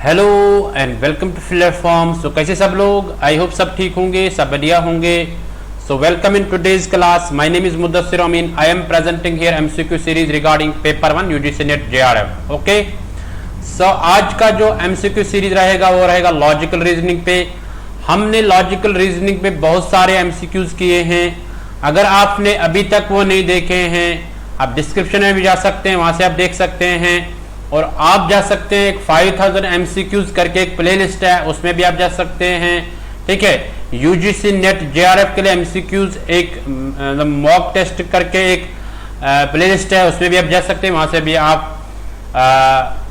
Hello and welcome to platform. So कैसे सब लोग, आई होप सब ठीक होंगे, सब बढ़िया होंगे। So welcome in today's class. My name is Mudassir Amin. I am presenting here MCQ series regarding paper 1 UGC NET JRF. Okay, so आज का जो एमसीक्यू सीरीज रहेगा वो रहेगा लॉजिकल रीजनिंग पे। हमने लॉजिकल रीजनिंग पे बहुत सारे एमसीक्यूज किए हैं। अगर आपने अभी तक वो नहीं देखे हैं, आप डिस्क्रिप्शन में भी जा सकते हैं, वहां से आप देख सकते हैं। और आप जा सकते हैं, एक 5000 एमसीक्यूज करके एक प्लेलिस्ट है, उसमें भी आप जा सकते हैं। ठीक है, यूजीसी नेट जेआरएफ के लिए एमसीक्यूज एक मॉक टेस्ट करके एक प्लेलिस्ट है, उसमें भी आप जा सकते हैं, वहां से भी आप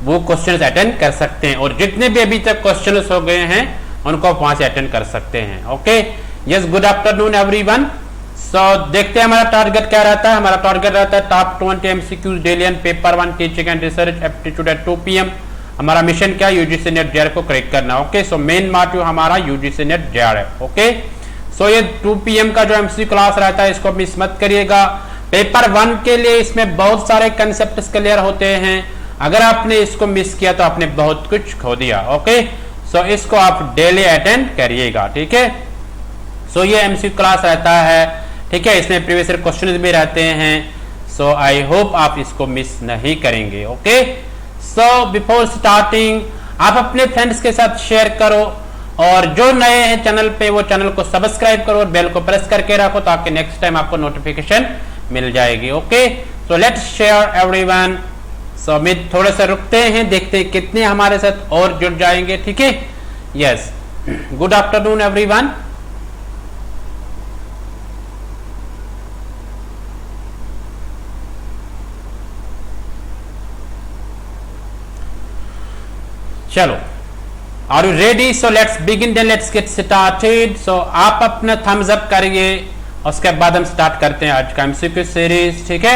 वो क्वेश्चंस अटेंड कर सकते हैं। और जितने भी अभी तक क्वेश्चंस हो गए हैं उनको आप वहां से अटेंड कर सकते हैं। Okay, yes, good afternoon everyone. So देखते हैं हमारा टारगेट क्या रहता है। हमारा टारगेट रहता है top 20 MCQs daily and paper 1 teaching and research aptitude at 2 PM। हमारा मिशन क्या, यूजीसी नेट जेआरएफ को क्रैक करना। ओके, सो मेन मोटिव हमारा UGC NET JRF. Okay, so ये 2 PM का जो एमसीक्यू क्लास रहता है इसको मिस मत करिएगा। पेपर 1 के लिए इसमें बहुत सारे कंसेप्ट क्लियर होते हैं। अगर आपने इसको मिस किया तो आपने बहुत कुछ खो दिया। ओके, सो इसको आप डेली अटेंड करिएगा। ठीक है, सो ये एमसीक्यू क्लास रहता है। ठीक है, इसमें प्रीवियस ईयर क्वेश्चंस भी रहते हैं। सो आई होप आप इसको मिस नहीं करेंगे। ओके, सो बिफोर स्टार्टिंग आप अपने फ्रेंड्स के साथ शेयर करो, और जो नए हैं चैनल पे वो चैनल को सब्सक्राइब करो और बेल को प्रेस करके रखो ताकि नेक्स्ट टाइम आपको नोटिफिकेशन मिल जाएगी। Okay, so let's share everyone. So मैं थोड़े से रुकते हैं, देखते हैं कितने हमारे साथ और जुड़ जाएंगे। ठीक है, यस, गुड आफ्टरनून एवरीवन। चलो, are you ready? So let's begin, then let's get started. So आप अपना थम्स अप करिए, उसके बाद हम स्टार्ट करते हैं आज का एमसीक्यू सीरीज। ठीक है,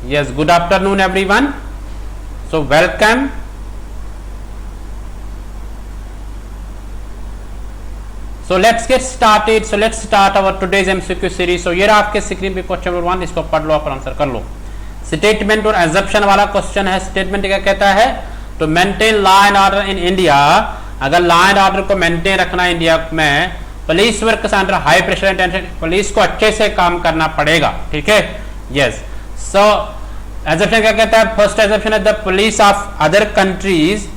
yes, good afternoon everyone. So welcome. So let's get started. So let's start our today's MCQ series. So ये आपके स्क्रीन पे क्वेश्चन नंबर 1, इसको पढ़ लो और आंसर कर लो। स्टेटमेंट और एजम्पशन वाला क्वेश्चन है। स्टेटमेंट क्या कहता है? To maintain law and order in India. अगर लॉ एंड ऑर्डर को मेंटेन रखना है इंडिया में, police works under high pressure and tension. Police को अच्छे से काम करना पड़ेगा। ठीक है, यस। सो एजम्पशन क्या कहता है? फर्स्ट एजम्पशन है the police of other countries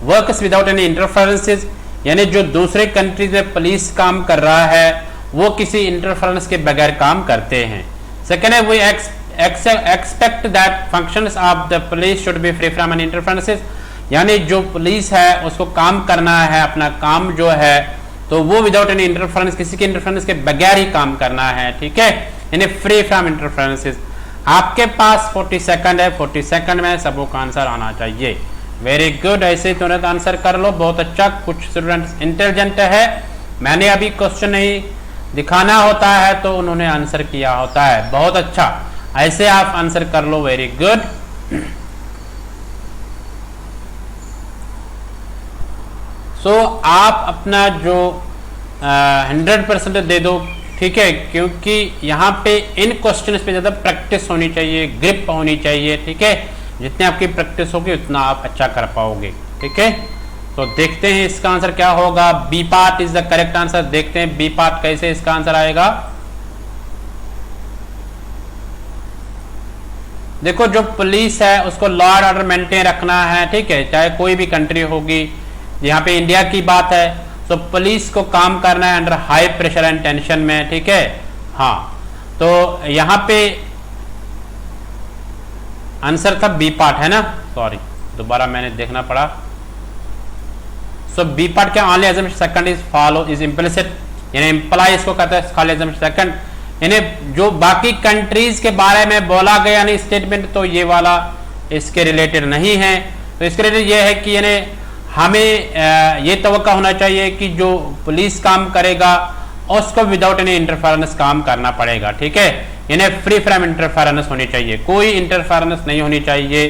works without any interferences. यानी जो दूसरे कंट्रीज में पुलिस काम कर रहा है वो किसी इंटरफेरेंस के बगैर काम करते हैं। सेकेंड है we expect that functions of the police should be free from any interferences. यानी जो पुलिस है उसको काम करना है, अपना काम जो है तो वो विदाउट एनी इंटरफेरेंस, किसी के इंटरफेरेंस के बगैर ही काम करना है। ठीक है, यानी फ्री फ्रॉम इंटरफेरेंसेस। आपके पास 40 सेकंड है, 40 सेकंड में सबको का आंसर आना चाहिए। वेरी गुड, ऐसे तुरंत आंसर कर लो, बहुत अच्छा। कुछ स्टूडेंट्स इंटेलिजेंट है, मैंने अभी क्वेश्चन नहीं दिखाना होता है तो उन्होंने आंसर किया होता है। बहुत अच्छा, ऐसे आप आंसर कर लो। Very good. सो आप अपना जो 100% दे दो। ठीक है, क्योंकि यहाँ पे इन क्वेश्चंस पे ज्यादा प्रैक्टिस होनी चाहिए, ग्रिप होनी चाहिए। ठीक है, जितनी आपकी प्रैक्टिस होगी उतना आप अच्छा कर पाओगे। ठीक है, तो देखते हैं इसका आंसर क्या होगा। B part is the correct answer. देखते हैं बी पार्ट कैसे इसका आंसर आएगा। देखो, जो पुलिस है उसको लॉ एंड ऑर्डर मेंटेन रखना है। ठीक है, चाहे कोई भी कंट्री होगी। यहाँ पे इंडिया की बात है तो पुलिस को काम करना है under high pressure and tension में। ठीक है, हाँ, तो यहाँ पे आंसर था बी पार्ट, है ना? सॉरी, दोबारा मैंने देखना पड़ा। सो बी पार्ट क्या? Only assumption second is follow is implicit. यानी इम्प्लाई इसको कहता है खाली अजम्पशन सेकंड। यानी जो बाकी कंट्रीज के बारे में बोला गया नहीं स्टेटमेंट, तो ये वाला इसके रिलेटेड नहीं है। तो इसके रिलेटेड ये है कि यानी हमें ये तवक्का होना चाहिए कि जो पुलिस काम करेगा उसको विदाउट एनी इंटरफेरेंस काम करना पड़ेगा। ठीक है, यानी फ्री फ्रॉम इंटरफेरेंस होनी चाहिए, कोई इंटरफेरेंस नहीं होनी चाहिए,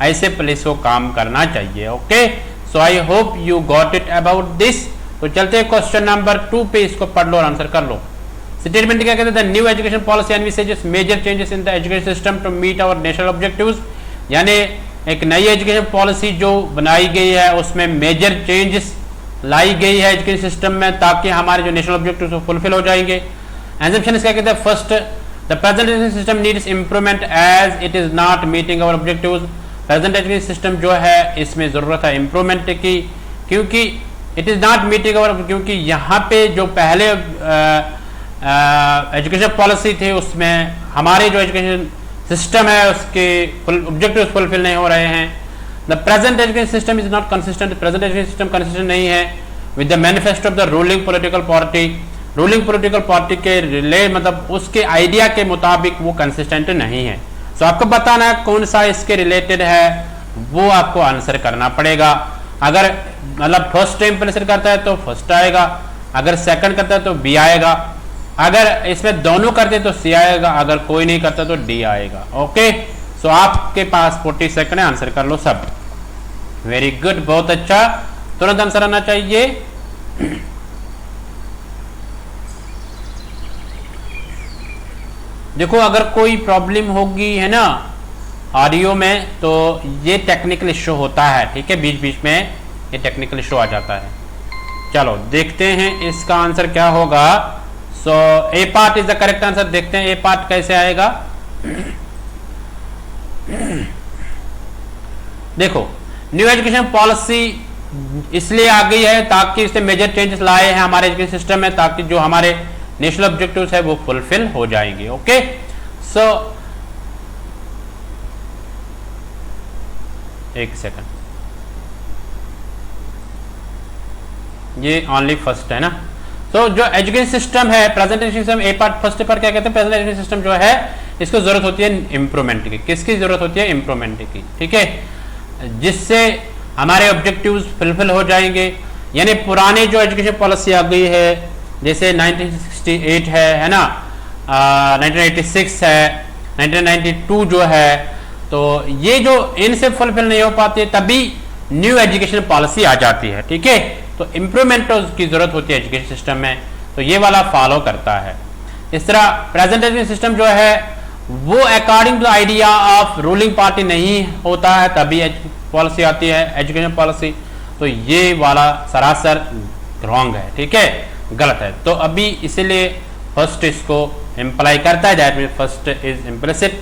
ऐसे पुलिस को काम करना चाहिए। Okay, so I hope you got it about this. तो चलते हैं क्वेश्चन नंबर 2 पे, इसको पढ़ लो और आंसर कर लो। स्टेटमेंट क्या कहते हैं? The new education policy envisages major changes in the education system to meet our national objectives. यानी एक नई एजुकेशन पॉलिसी जो बनाई गई है उसमें मेजर चेंजेस लाई गई है एजुकेशन सिस्टम में, ताकि हमारे जो नेशनल ऑब्जेक्टिव्स फुलफिल हो जाएंगे। एजम्पशन क्या कहते हैं, first the present education system needs improvement as it is not meeting our objectives. Present education system जो है इसमें जरूरत है इंप्रूवमेंट की, क्योंकि it is not meeting our, क्योंकि यहाँ पे जो पहले एजुकेशन पॉलिसी थी उसमें हमारे जो एजुकेशन सिस्टम है उसके ऑब्जेक्टिव्स फुलफिल नहीं हो रहे हैं। The present education system is not consistent, present education system consistent नहीं है with the manifesto of the ruling political party. Ruling political party के रिले मतलब उसके आइडिया के मुताबिक वो कंसिस्टेंट नहीं है। सो आपको बताना है कौन सा इसके रिलेटेड है, वो आपको आंसर करना पड़ेगा। अगर मतलब फर्स्ट इम्प्लिसिट करता है तो फर्स्ट आएगा, अगर सेकंड करता है तो बी आएगा, अगर इसमें दोनों करते तो सी आएगा, अगर कोई नहीं करता तो डी आएगा। ओके, सो आपके पास 40 सेकंड है, आंसर कर लो सब। वेरी गुड, बहुत अच्छा, तुरंत आंसर आना चाहिए। देखो अगर कोई प्रॉब्लम होगी है ना ऑडियो में तो ये टेक्निकल इश्यू होता है, ठीक है, बीच बीच में ये टेक्निकल इश्यू आ जाता है। चलो देखते हैं इसका आंसर क्या होगा। So A part is the correct answer. देखते हैं ए पार्ट कैसे आएगा। देखो न्यू एजुकेशन पॉलिसी इसलिए आ गई है ताकि इससे मेजर चेंजेस लाए हैं हमारे एजुकेशन सिस्टम में, ताकि जो हमारे नेशनल ऑब्जेक्टिव्स है वो फुलफिल हो जाएंगे। ओके, सो एक सेकंड, ये ओनली फर्स्ट है ना। तो जो एजुकेशन सिस्टम है प्रेजेंट एजुकेशन सिस्टम ए पार्ट फर्स्ट पर क्या कहते हैं, प्रेजेंट एजुकेशन सिस्टम जो है इसको जरूरत होती है इंप्रूवमेंट की। किसकी जरूरत होती है, इंप्रूवमेंट की, ठीक है, जिससे हमारे ऑब्जेक्टिव्स फुलफिल हो जाएंगे। यानी पुराने जो एजुकेशन पॉलिसी आ गई है जैसे 1968 है ना, 1986 है, 1992 जो है, तो ये जो इनसे फुलफिल नहीं हो पाती है तभी न्यू एजुकेशन पॉलिसी आ जाती है, ठीक है। तो इंप्रूवमेंट की जरूरत होती है एजुकेशन सिस्टम में, तो ये वाला फॉलो करता है। इस तरह प्रेजेंट एजुकेशन सिस्टम जो है वो according to idea of ruling party नहीं होता है, तभी पॉलिसी आती है एजुकेशन पॉलिसी। तो ये वाला सरासर रॉन्ग है, ठीक है, गलत है। तो अभी इसीलिए फर्स्ट इसको इंप्लाई करता है, that mean first is implicit.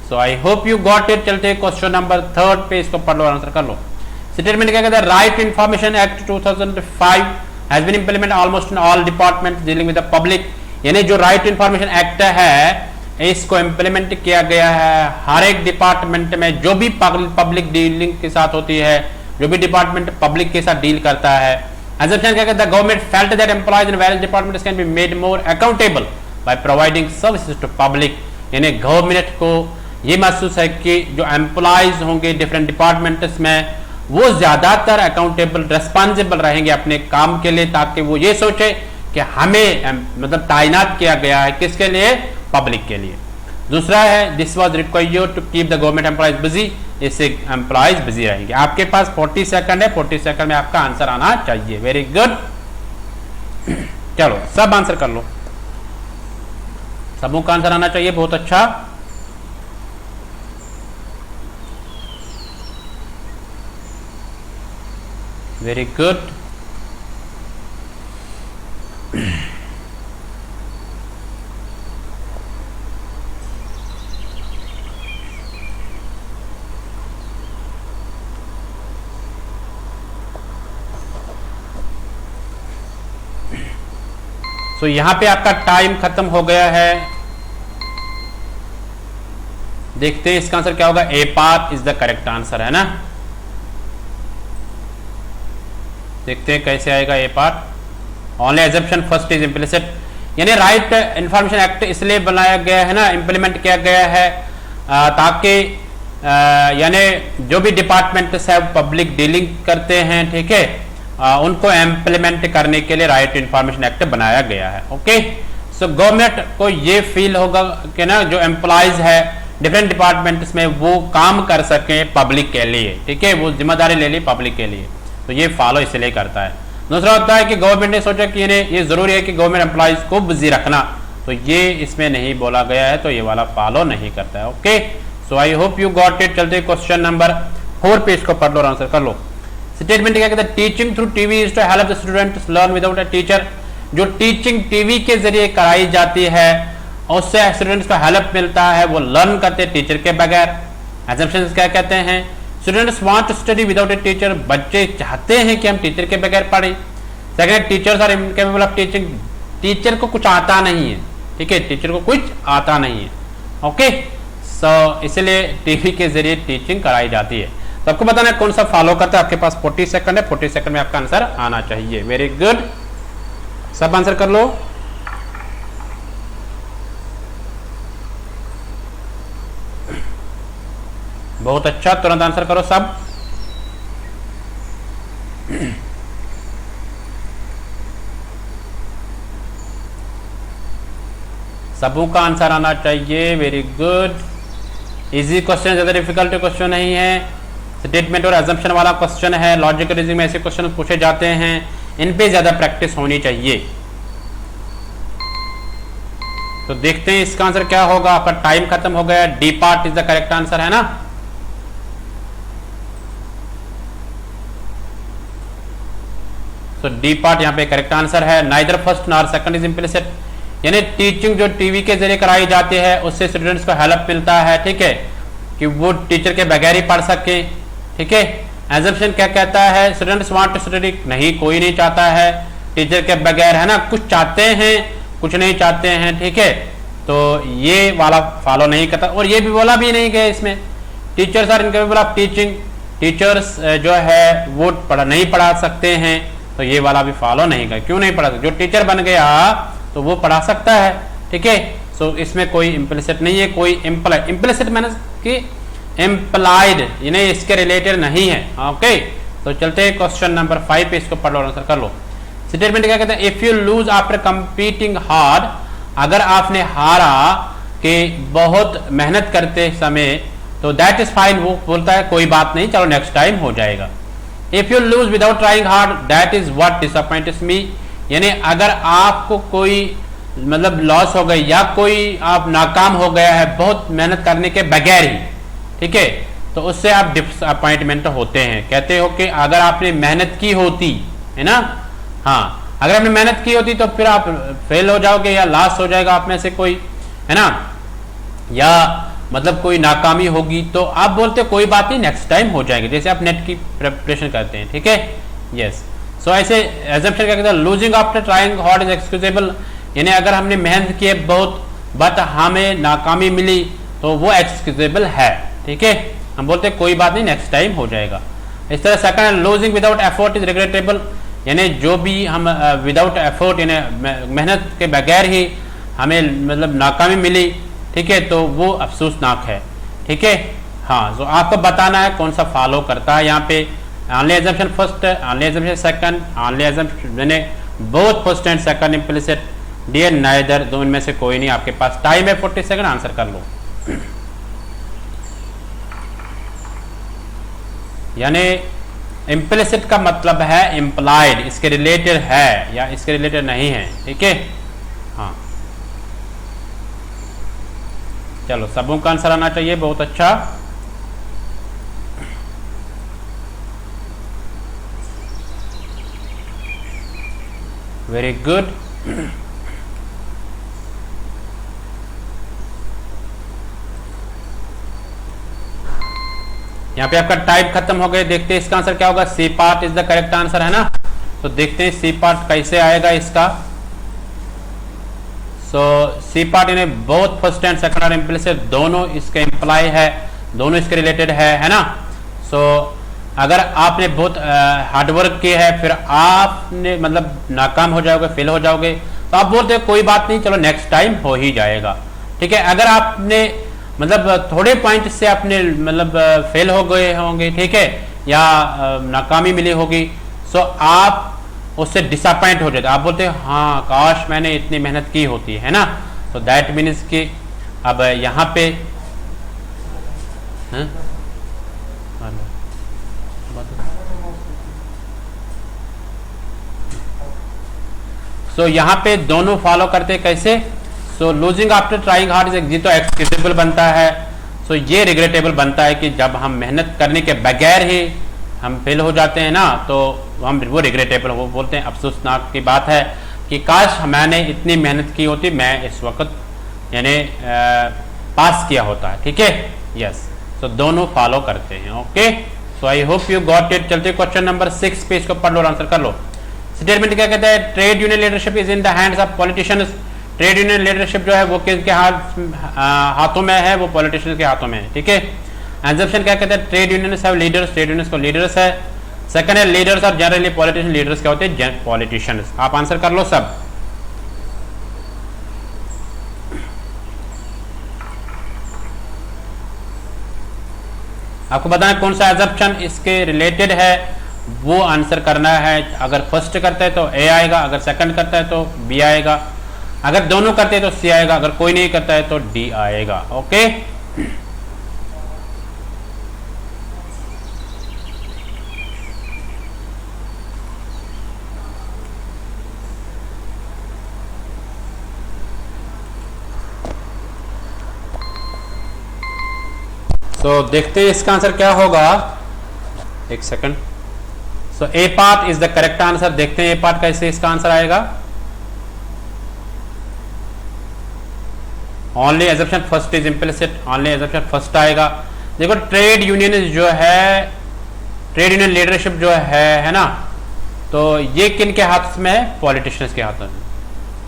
So I hope you got it. चलते क्वेश्चन नंबर 3 पे, इसको पढ़ लो, आंसर कर लो। स्टेटमेंट क्या कहता है, right to information act 2005 has been implemented almost in all department dealing with the public. यानी जो राइट टू इंफॉर्मेशन एक्ट है इसको इंप्लीमेंट किया गया है हर एक डिपार्टमेंट में, जो भी पब्लिक डीलिंग के साथ होती है, जो भी डिपार्टमेंट पब्लिक के साथ डील करता है। Assumption क्या कहता है, government felt that employees in various departments can be made more accountable by providing services to public. यानी गवर्नमेंट को ये महसूस है कि जो एम्प्लॉयज होंगे डिफरेंट डिपार्टमेंट्स में वो ज्यादातर अकाउंटेबल रिस्पॉन्सिबल रहेंगे अपने काम के लिए, ताकि वो ये सोचे कि हमें मतलब तैनात किया गया है किसके लिए, पब्लिक के लिए। दूसरा है this was required to keep the government employees busy, इससे एम्प्लॉयज बिजी रहेंगे। आपके पास 40 सेकंड है, 40 सेकंड में आपका आंसर आना चाहिए। वेरी गुड, चलो सब आंसर कर लो, सबों का आंसर आना चाहिए, बहुत अच्छा। वेरी गुड, तो यहां पे आपका टाइम खत्म हो गया है। देखते हैं इसका आंसर क्या होगा। A part is the correct answer, है ना। देखते हैं कैसे आएगा A part. Only assumption first is implicit, यानी राइट इंफॉर्मेशन एक्ट इसलिए बनाया गया है ना, इंप्लीमेंट किया गया है ताकि यानी जो भी डिपार्टमेंट है पब्लिक डीलिंग करते हैं, ठीक है, उनको इम्प्लीमेंट करने के लिए राइट इंफॉर्मेशन एक्ट बनाया गया है। ओके, सो गवर्नमेंट को ये फील होगा कि ना जो एम्प्लॉयज है डिफरेंट डिपार्टमेंट्स में वो काम कर सके पब्लिक के लिए, ठीक है, वो जिम्मेदारी ले ली पब्लिक के लिए, तो ये फॉलो इसलिए करता है। दूसरा होता है कि गवर्नमेंट ने सोचा कि ये जरूरी है कि गवर्नमेंट एम्प्लॉयज को बिजी रखना, तो ये इसमें नहीं बोला गया है, तो ये वाला फॉलो नहीं करता है। Okay, so I hope you got it. चलते क्वेश्चन नंबर 4 पेज को पढ़ लो और आंसर कर लो। स्टेटमेंट क्या कहता है, teaching through TV is to help the students learn without a teacher. जो टीचिंग टीवी के जरिए कराई जाती है उससे स्टूडेंट्स को हेल्प मिलता है, वो लर्न करते हैं टीचर के बगैर। एजम्पशंस क्या कहते हैं, students want to study without a teacher, बच्चे चाहते हैं कि हम टीचर के बगैर पढ़ें। Second, teachers are incapable of teaching, teacher को कुछ आता नहीं है, ठीक है, टीचर को कुछ आता नहीं है। ओके, सो इसलिए टीवी के जरिए टीचिंग कराई जाती है। तो आपको बताना है कौन सा फॉलो करता है। आपके पास 40 सेकंड है, 40 सेकंड में आपका आंसर आना चाहिए। वेरी गुड, सब आंसर कर लो। बहुत अच्छा, तुरंत आंसर करो सब। सबों का आंसर आना चाहिए। वेरी गुड, इजी क्वेश्चन, ज्यादा डिफिकल्ट क्वेश्चन नहीं है। स्टेटमेंट और एजम्पशन वाला क्वेश्चन है, लॉजिकल रीजनिंग में ऐसे क्वेश्चन पूछे जाते हैं, इन पे ज्यादा प्रैक्टिस होनी चाहिए। तो देखते हैं इसका आंसर क्या होगा। आपका टाइम खत्म हो गया। D part is the correct answer, है ना। तो डी पार्ट यहाँ पे करेक्ट आंसर है। Neither first nor second is implicit, यानी टीचिंग जो टीवी के जरिए कराई जाती है उससे स्टूडेंट्स को हेल्प मिलता है, ठीक है, कि वो टीचर के बगैर ही पढ़ सके, ठीक है। एजम्पशन क्या कहता है, स्टूडेंट्स वांट टू स्टडी, नहीं कोई नहीं चाहता है टीचर के बगैर, है ना, कुछ चाहते हैं कुछ नहीं चाहते हैं, ठीक है। तो ये वाला फॉलो नहीं करता, और ये भी बोला भी नहीं गया इसमें, teachers are incapable of teaching, teachers जो है वो नहीं पढ़ा सकते हैं, तो ये वाला भी फॉलो नहीं कर। क्यों नहीं पढ़ा सकते, जो टीचर बन गया तो वो पढ़ा सकता है, ठीक है। सो इसमें कोई इम्प्लिसिट नहीं है, कोई इम्प्लाइड, इम्प्लिसिट मैंने कि इम्प्लाइड, यानी इसके रिलेटेड नहीं है। ओके, तो चलते हैं क्वेश्चन नंबर 5 पे, इसको पढ़ लो आंसर कर लो। स्टेटमेंट क्या कहते हैं, if you loose after competing hard, अगर आपने हारा कि बहुत मेहनत करते समय, तो दैट इज फाइन, वो बोलता है कोई बात नहीं, चलो नेक्स्ट टाइम हो जाएगा। If you lose without trying hard, that is what disappoints me, यानी अगर आपको कोई मतलब लॉस हो गई या कोई आप नाकाम हो गया है बहुत मेहनत करने के बगैर ही, ठीक है, तो उससे आप डिसअपॉइंटमेंट होते हैं। कहते हो कि अगर आपने मेहनत की होती, है ना, हाँ, अगर आपने मेहनत की होती तो फिर आप फेल हो जाओगे या लॉस हो जाएगा आप में से कोई, है ना, या मतलब कोई नाकामी होगी, तो आप बोलते कोई बात नहीं नेक्स्ट टाइम हो जाएगी, जैसे आप नेट की प्रिपरेशन करते हैं, ठीक है। यस, सो ऐसे एजम्पशन क्या कहते हैं, losing after trying hard is excusable, यानी अगर हमने मेहनत की है बहुत बट हमें नाकामी मिली तो वो एक्सक्यूजेबल है, ठीक है, हम बोलते हैं कोई बात नहीं नेक्स्ट टाइम हो जाएगा। इस तरह second, losing without effort is regrettable, यानी जो भी हम विदाउट एफर्ट यानी मेहनत के बगैर ही हमें मतलब नाकामी मिली, ठीक है, तो वो अफसोसनाक है, ठीक है। हाँ, तो आपको बताना है कौन सा फॉलो करता है यहाँ पे, only assumption first, only assumption second, only assumption यानी both first and second implicit, either neither, दो इनमें से कोई नहीं। आपके पास टाइम है 40 सेकंड, आंसर कर लो। यानी इम्प्लिसिट का मतलब है इम्प्लाइड, इसके रिलेटेड है या इसके रिलेटेड नहीं है, ठीक है। हाँ, चलो सबों का आंसर आना चाहिए, बहुत अच्छा। वेरी गुड, यहाँ पे आपका टाइप खत्म हो गए। देखते हैं इसका आंसर क्या होगा, C part is the correct answer, है ना। तो देखते हैं सी पार्ट कैसे आएगा इसका। सो सी पार्ट यानी both first and second are implicit, दोनों इसके इम्प्लाई है, दोनों इसके रिलेटेड है ना। सो अगर आपने बहुत हार्डवर्क किया है फिर आपने मतलब नाकाम हो जाओगे, फेल हो जाओगे, तो आप बोलते हैं कोई बात नहीं, चलो नेक्स्ट टाइम हो ही जाएगा, ठीक है। अगर आपने मतलब थोड़े पॉइंट से आपने मतलब फेल हो गए होंगे, ठीक है, या नाकामी मिली होगी, सो आप उससे डिसअपॉइंट हो जाते, आप बोलते हैं हाँ काश मैंने इतनी मेहनत की होती, है ना। तो दैट मीन्स कि अब यहाँ पे सो यहाँ पे दोनों फॉलो करते कैसे, so losing after trying hard is तो एक्सक्यूजेबल बनता है। सो ये रिग्रेटेबल बनता है कि जब हम मेहनत करने के बगैर ही हम फेल हो जाते हैं ना, तो हम वो रिग्रेटेबल, वो बोलते हैं अफसोसनाक की बात है कि काश मैंने इतनी मेहनत की होती, मैं इस वक्त यानी पास किया होता है। ठीक है, यस। सो दोनों फॉलो करते हैं। Okay, so I hope you got it. चलते क्वेश्चन नंबर 6 पे, इसको पढ़ लो और आंसर कर लो। स्टेटमेंट क्या कहता है? Trade union leadership is in the hands of politicians. Trade union leadership जो है वो किसके हाथों में है? वो पॉलिटिशियंस के हाथों में है। ठीक है। एग्जम्पशन क्या कहता है? Trade unions have leaders, trade unions को लीडर्स है। सेकंड है लीडर्स और जनरली पॉलिटिशियन। लीडर्स क्या होते हैं? पॉलिटिशियंस। आप आंसर कर लो सब। आपको बताना कौन सा एग्जम्पशन इसके रिलेटेड है, वो आंसर करना है। अगर फर्स्ट करता है तो ए आएगा, अगर सेकंड करता है तो बी आएगा, अगर दोनों करते हैं तो सी आएगा, अगर कोई नहीं करता है तो डी आएगा। ओके, तो देखते हैं इसका आंसर क्या होगा। एक second. So A part is the correct answer. देखते हैं ए पार्ट कैसे इसका आंसर आएगा। Only assumption first is implicit. Only assumption first आएगा। देखो ट्रेड यूनियन जो है, ट्रेड यूनियन लीडरशिप जो है ना, तो ये किन के हाथ में है? पॉलिटिशियंस के हाथों में।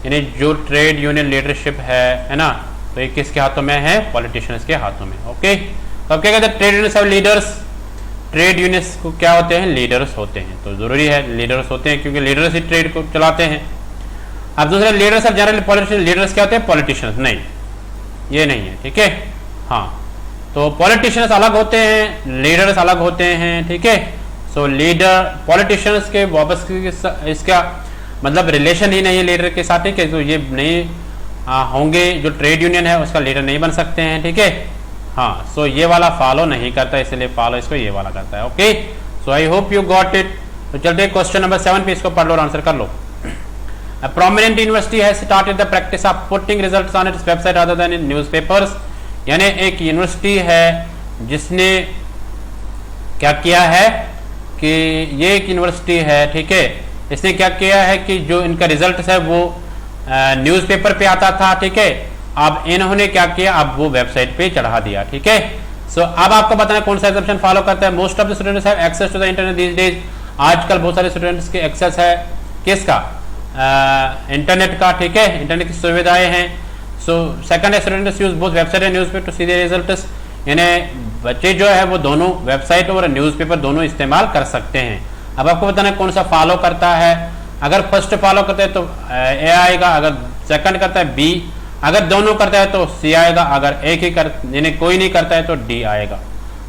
यानी जो ट्रेड यूनियन लीडरशिप है ना, तो ये किसके हाथों में है? पॉलिटिशियंस के हाथों में। ओके, तो अब क्या कहते हैं? Trade unions of leaders. Trade unions को क्या होते हैं? लीडर्स होते हैं। तो जरूरी है लीडर्स होते हैं, क्योंकि लीडर्स ही ट्रेड को चलाते हैं। अब दूसरा leaders of general politician. Leaders क्या होते हैं? पॉलिटिशियंस। नहीं, ये नहीं है। ठीक है, हाँ। तो पॉलिटिशियंस अलग होते हैं, लीडर्स अलग होते हैं। ठीक है, सो लीडर पॉलिटिशियंस के वापस इसका मतलब रिलेशन ही नहीं है लीडर के साथ। ठीक है, तो ये नहीं होंगे, जो ट्रेड यूनियन है उसका लीडर नहीं बन सकते हैं। ठीक है, हाँ। सो ये वाला फॉलो नहीं करता, इसलिए फॉलो इसको ये वाला करता है। Okay, so I hope you got it. तो चलते क्वेश्चन नंबर 7 पे, इसको पढ़ लो और आंसर कर लो। A prominent university has started the practice of putting results on its website rather than in newspapers. यानी एक यूनिवर्सिटी है जिसने क्या किया है कि ये एक यूनिवर्सिटी है, ठीक है, इसने क्या किया है कि जो इनका रिजल्ट है वो न्यूज़पेपर पे आता था। ठीक है, अब इन्होंने क्या किया? अब वो वेबसाइट पे चढ़ा दिया। ठीक है, सो अब आपको बताना कौन सा एग्जम्पशन फॉलो करता है। Most of the students have access to the internet these days. आजकल बहुत सारे स्टूडेंट्स के एक्सेस है किसका? इंटरनेट का। ठीक है, इंटरनेट की सुविधाएं हैं। So second students use both website and newspaper to see the results. यानी बच्चे जो है वो दोनों वेबसाइट और न्यूज़पेपर दोनों इस्तेमाल कर सकते हैं। अब आपको बताना कौन सा फॉलो करता है। अगर फर्स्ट फॉलो करता है तो ए आएगा, अगर सेकंड करता है बी, अगर दोनों करता है तो सी आएगा, अगर एक ही यानी कोई नहीं करता है तो डी आएगा।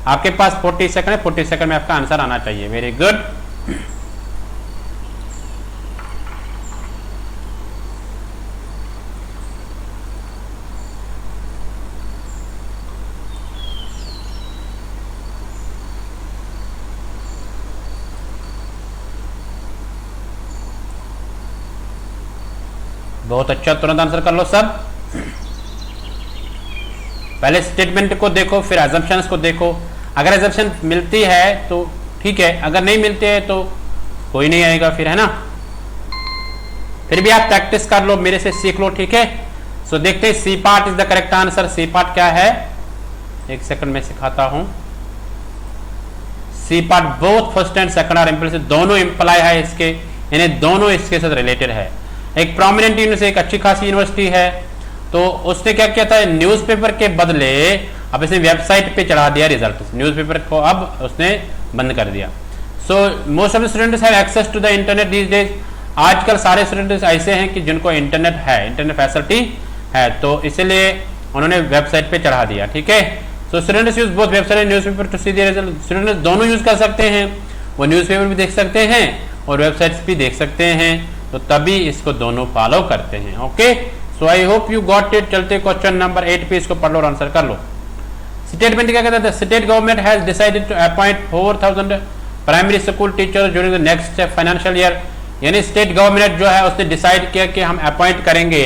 आपके पास 40 सेकंड है, 40 सेकंड में आपका आंसर आना चाहिए। Very good. बहुत अच्छा, तुरंत आंसर कर लो सब। पहले स्टेटमेंट को देखो, फिर अजम्पशंस को देखो। अगर अजम्पशन मिलती है तो ठीक है, अगर नहीं मिलती है तो कोई नहीं आएगा फिर, है ना। फिर भी आप प्रैक्टिस कर लो, मेरे से सीख लो। ठीक है, सो देखते हैं C part is the correct answer. C part क्या है? एक सेकंड में सिखाता हूं। C part both first and second are implicit. दोनों इंप्लाई है इसके, यानी दोनों इसके साथ रिलेटेड है। एक प्रोमिनेंट यूनिवर्सिटी, एक अच्छी खासी यूनिवर्सिटी है, तो उसने क्या किया था? न्यूज़पेपर के बदले अब इसने वेबसाइट पे चढ़ा दिया रिजल्ट। न्यूज़पेपर को अब उसने बंद कर दिया। So most of the students have access to the internet these days. आजकल सारे स्टूडेंट्स ऐसे हैं कि जिनको इंटरनेट है, इंटरनेट फैसिलिटी है, तो इसलिए उन्होंने वेबसाइट पे चढ़ा दिया। ठीक है, so students use both website and newspaper to see the result. Students दोनों यूज कर सकते हैं, वो न्यूज़पेपर भी देख सकते हैं और वेबसाइट्स भी देख सकते हैं, तो तभी इसको दोनों फॉलो करते हैं। Okay, so I hope you got it. चलते क्वेश्चन नंबर 8 पे, इसको पढ़ लो और आंसर कर लो। स्टेटमेंट क्या कहता है? State government has decided to appoint 4000 primary school teachers during the next financial year. यानी स्टेट गवर्नमेंट जो है उसने डिसाइड किया कि हम अपॉइंट करेंगे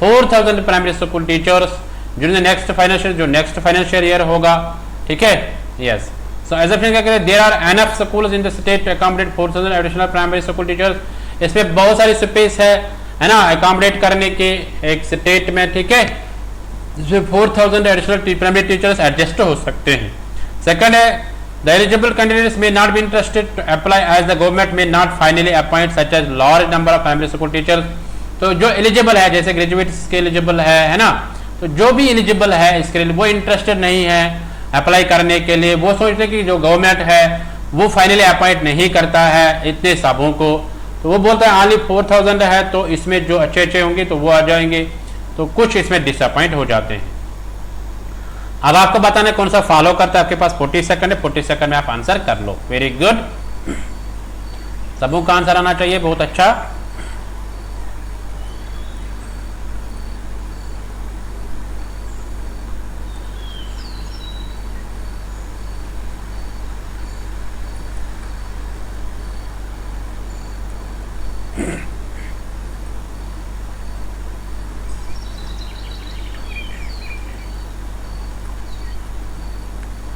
4000 primary school teachers during the next financial, जो नेक्स्ट फाइनेंशियल ईयर होगा, ठीक है। यस, सो एजम्पशन क्या कहते हैं, there are enough schools in the state to accommodate 4000 additional primary school teachers. इसमें बहुत सारी स्पेस है ना, अकोमोडेट करने के एक स्टेट में, ठीक है, जिसमें 4000 एडिशनल प्राइमरी टीचर्स एडजस्ट हो सकते हैं। सेकंड है, the eligible candidates may not be interested to apply as the government may not finally appoint such as large number of primary school teachers। तो जो एलिजिबल है, जैसे ग्रेजुएट्स के eligible है ना, तो जो भी एलिजिबल है इसके लिए वो इंटरेस्टेड नहीं है अप्लाई करने के लिए, वो सोचते हैं कि जो गवर्नमेंट है वो फाइनली अपॉइंट नहीं करता है इतने सबों को, तो वो बोलता है ओनली 4000 है, तो इसमें जो अच्छे अच्छे होंगे तो वो आ जाएंगे, तो कुछ इसमें डिसअपॉइंट हो जाते हैं। अब आपको बताना कौन सा फॉलो करता है, आपके पास 40 सेकंड है, 40 सेकंड में आप आंसर कर लो। वेरी गुड, सबों का आंसर आना चाहिए, बहुत अच्छा।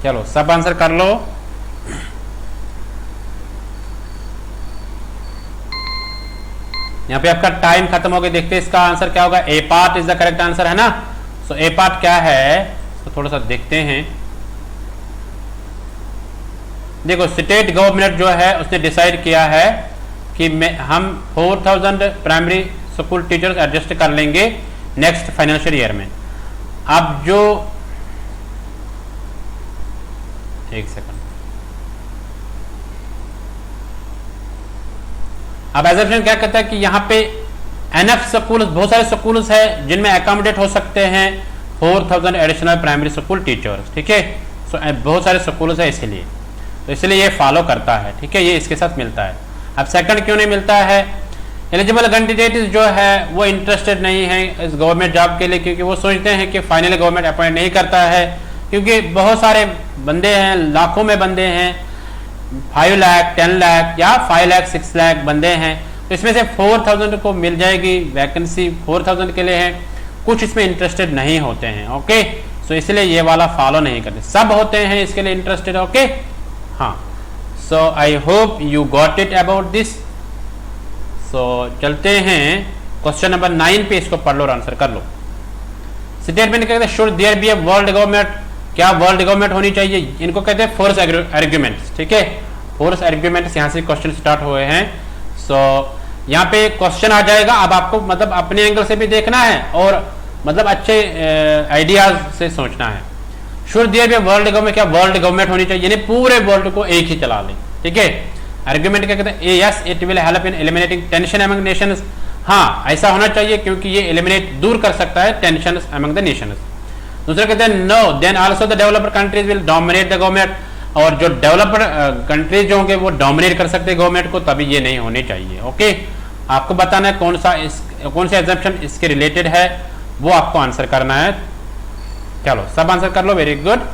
चलो सब आंसर कर लो। यहां पे आपका टाइम खत्म हो गया, देखते हैं इसका आंसर क्या होगा। A part is the correct answer, है ना। सो ए पार्ट क्या है, तो थोड़ा सा देखते हैं। देखो, स्टेट गवर्नमेंट जो है उसने डिसाइड किया है कि हम 4000 प्राइमरी स्कूल टीचर्स एडजस्ट कर लेंगे नेक्स्ट फाइनेंशियल ईयर में। अब जो एक सेकंड, अब एजम्पशन क्या कहता है कि यहाँ पे एनएफ स्कूल, बहुत सारे स्कूल्स है जिनमें अकोमोडेट हो सकते हैं 4000 एडिशनल प्राइमरी स्कूल टीचर्स, ठीक है। सो बहुत सारे स्कूल्स है इसलिए, तो इसलिए ये फॉलो करता है, ठीक है, ये इसके साथ मिलता है। अब सेकंड क्यों नहीं मिलता है, एलिजिबल कैंडिडेट जो है वो इंटरेस्टेड नहीं है इस गवर्नमेंट जॉब के लिए, क्योंकि वो सोचते हैं कि फाइनली गवर्नमेंट अपॉइंट नहीं करता है, क्योंकि बहुत सारे बंदे हैं, लाखों में बंदे हैं, 5 लाख 10 लाख या 5 लाख 6 लाख बंदे हैं, तो इसमें से 4000 को मिल जाएगी वैकेंसी, 4000 के लिए है, कुछ इसमें इंटरेस्टेड नहीं होते हैं, ओके। सो इसलिए ये वाला फॉलो नहीं करते, सब होते हैं इसके लिए इंटरेस्टेड, ओके। हाँ, so I hope you got it about this. So चलते हैं क्वेश्चन नंबर 9 पे, इसको पढ़ लो और आंसर कर लो। स्टेटमेंट कहते हैं should there be a world government, क्या वर्ल्ड गवर्नमेंट होनी चाहिए, इनको कहते हैं फोर्स आर्ग्यूमेंट्स, ठीक है। फोर्स आर्ग्यूमेंट्स यहाँ से क्वेश्चन स्टार्ट हुए हैं। सो यहाँ पे क्वेश्चन आ जाएगा, अब आपको मतलब अपने एंगल से भी देखना है और मतलब अच्छे आइडियाज से सोचना है। Should there be world government, क्या वर्ल्ड गवर्नमेंट होनी चाहिए, यानी पूरे वर्ल्ड को एक ही चला ले, ठीक है। आर्ग्यूमेंट क्या कहते हैं, yes it will help in eliminating tension among Nations, हाँ ऐसा होना चाहिए क्योंकि ये एलिमिनेट दूर कर सकता है टेंशन अमंग द नेशंस। दूसरा कहते हैं no then also the developed countries will dominate the government, और जो डेवलप्ड कंट्रीज जो होंगे वो डोमिनेट कर सकते हैं गवर्नमेंट को, तभी ये नहीं होनी चाहिए, ओके। आपको बताना है कौन सा एग्जम्पशन इसके रिलेटेड है, वो आपको आंसर करना है। चलो सब आंसर कर लो, वेरी गुड।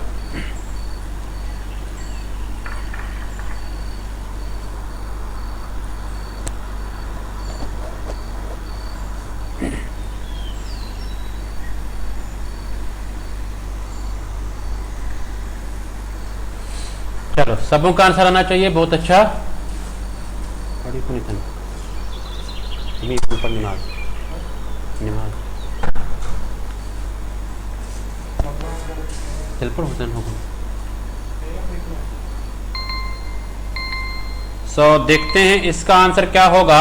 चलो सबों का आंसर आना चाहिए, बहुत अच्छा। सो देखते हैं इसका आंसर क्या होगा।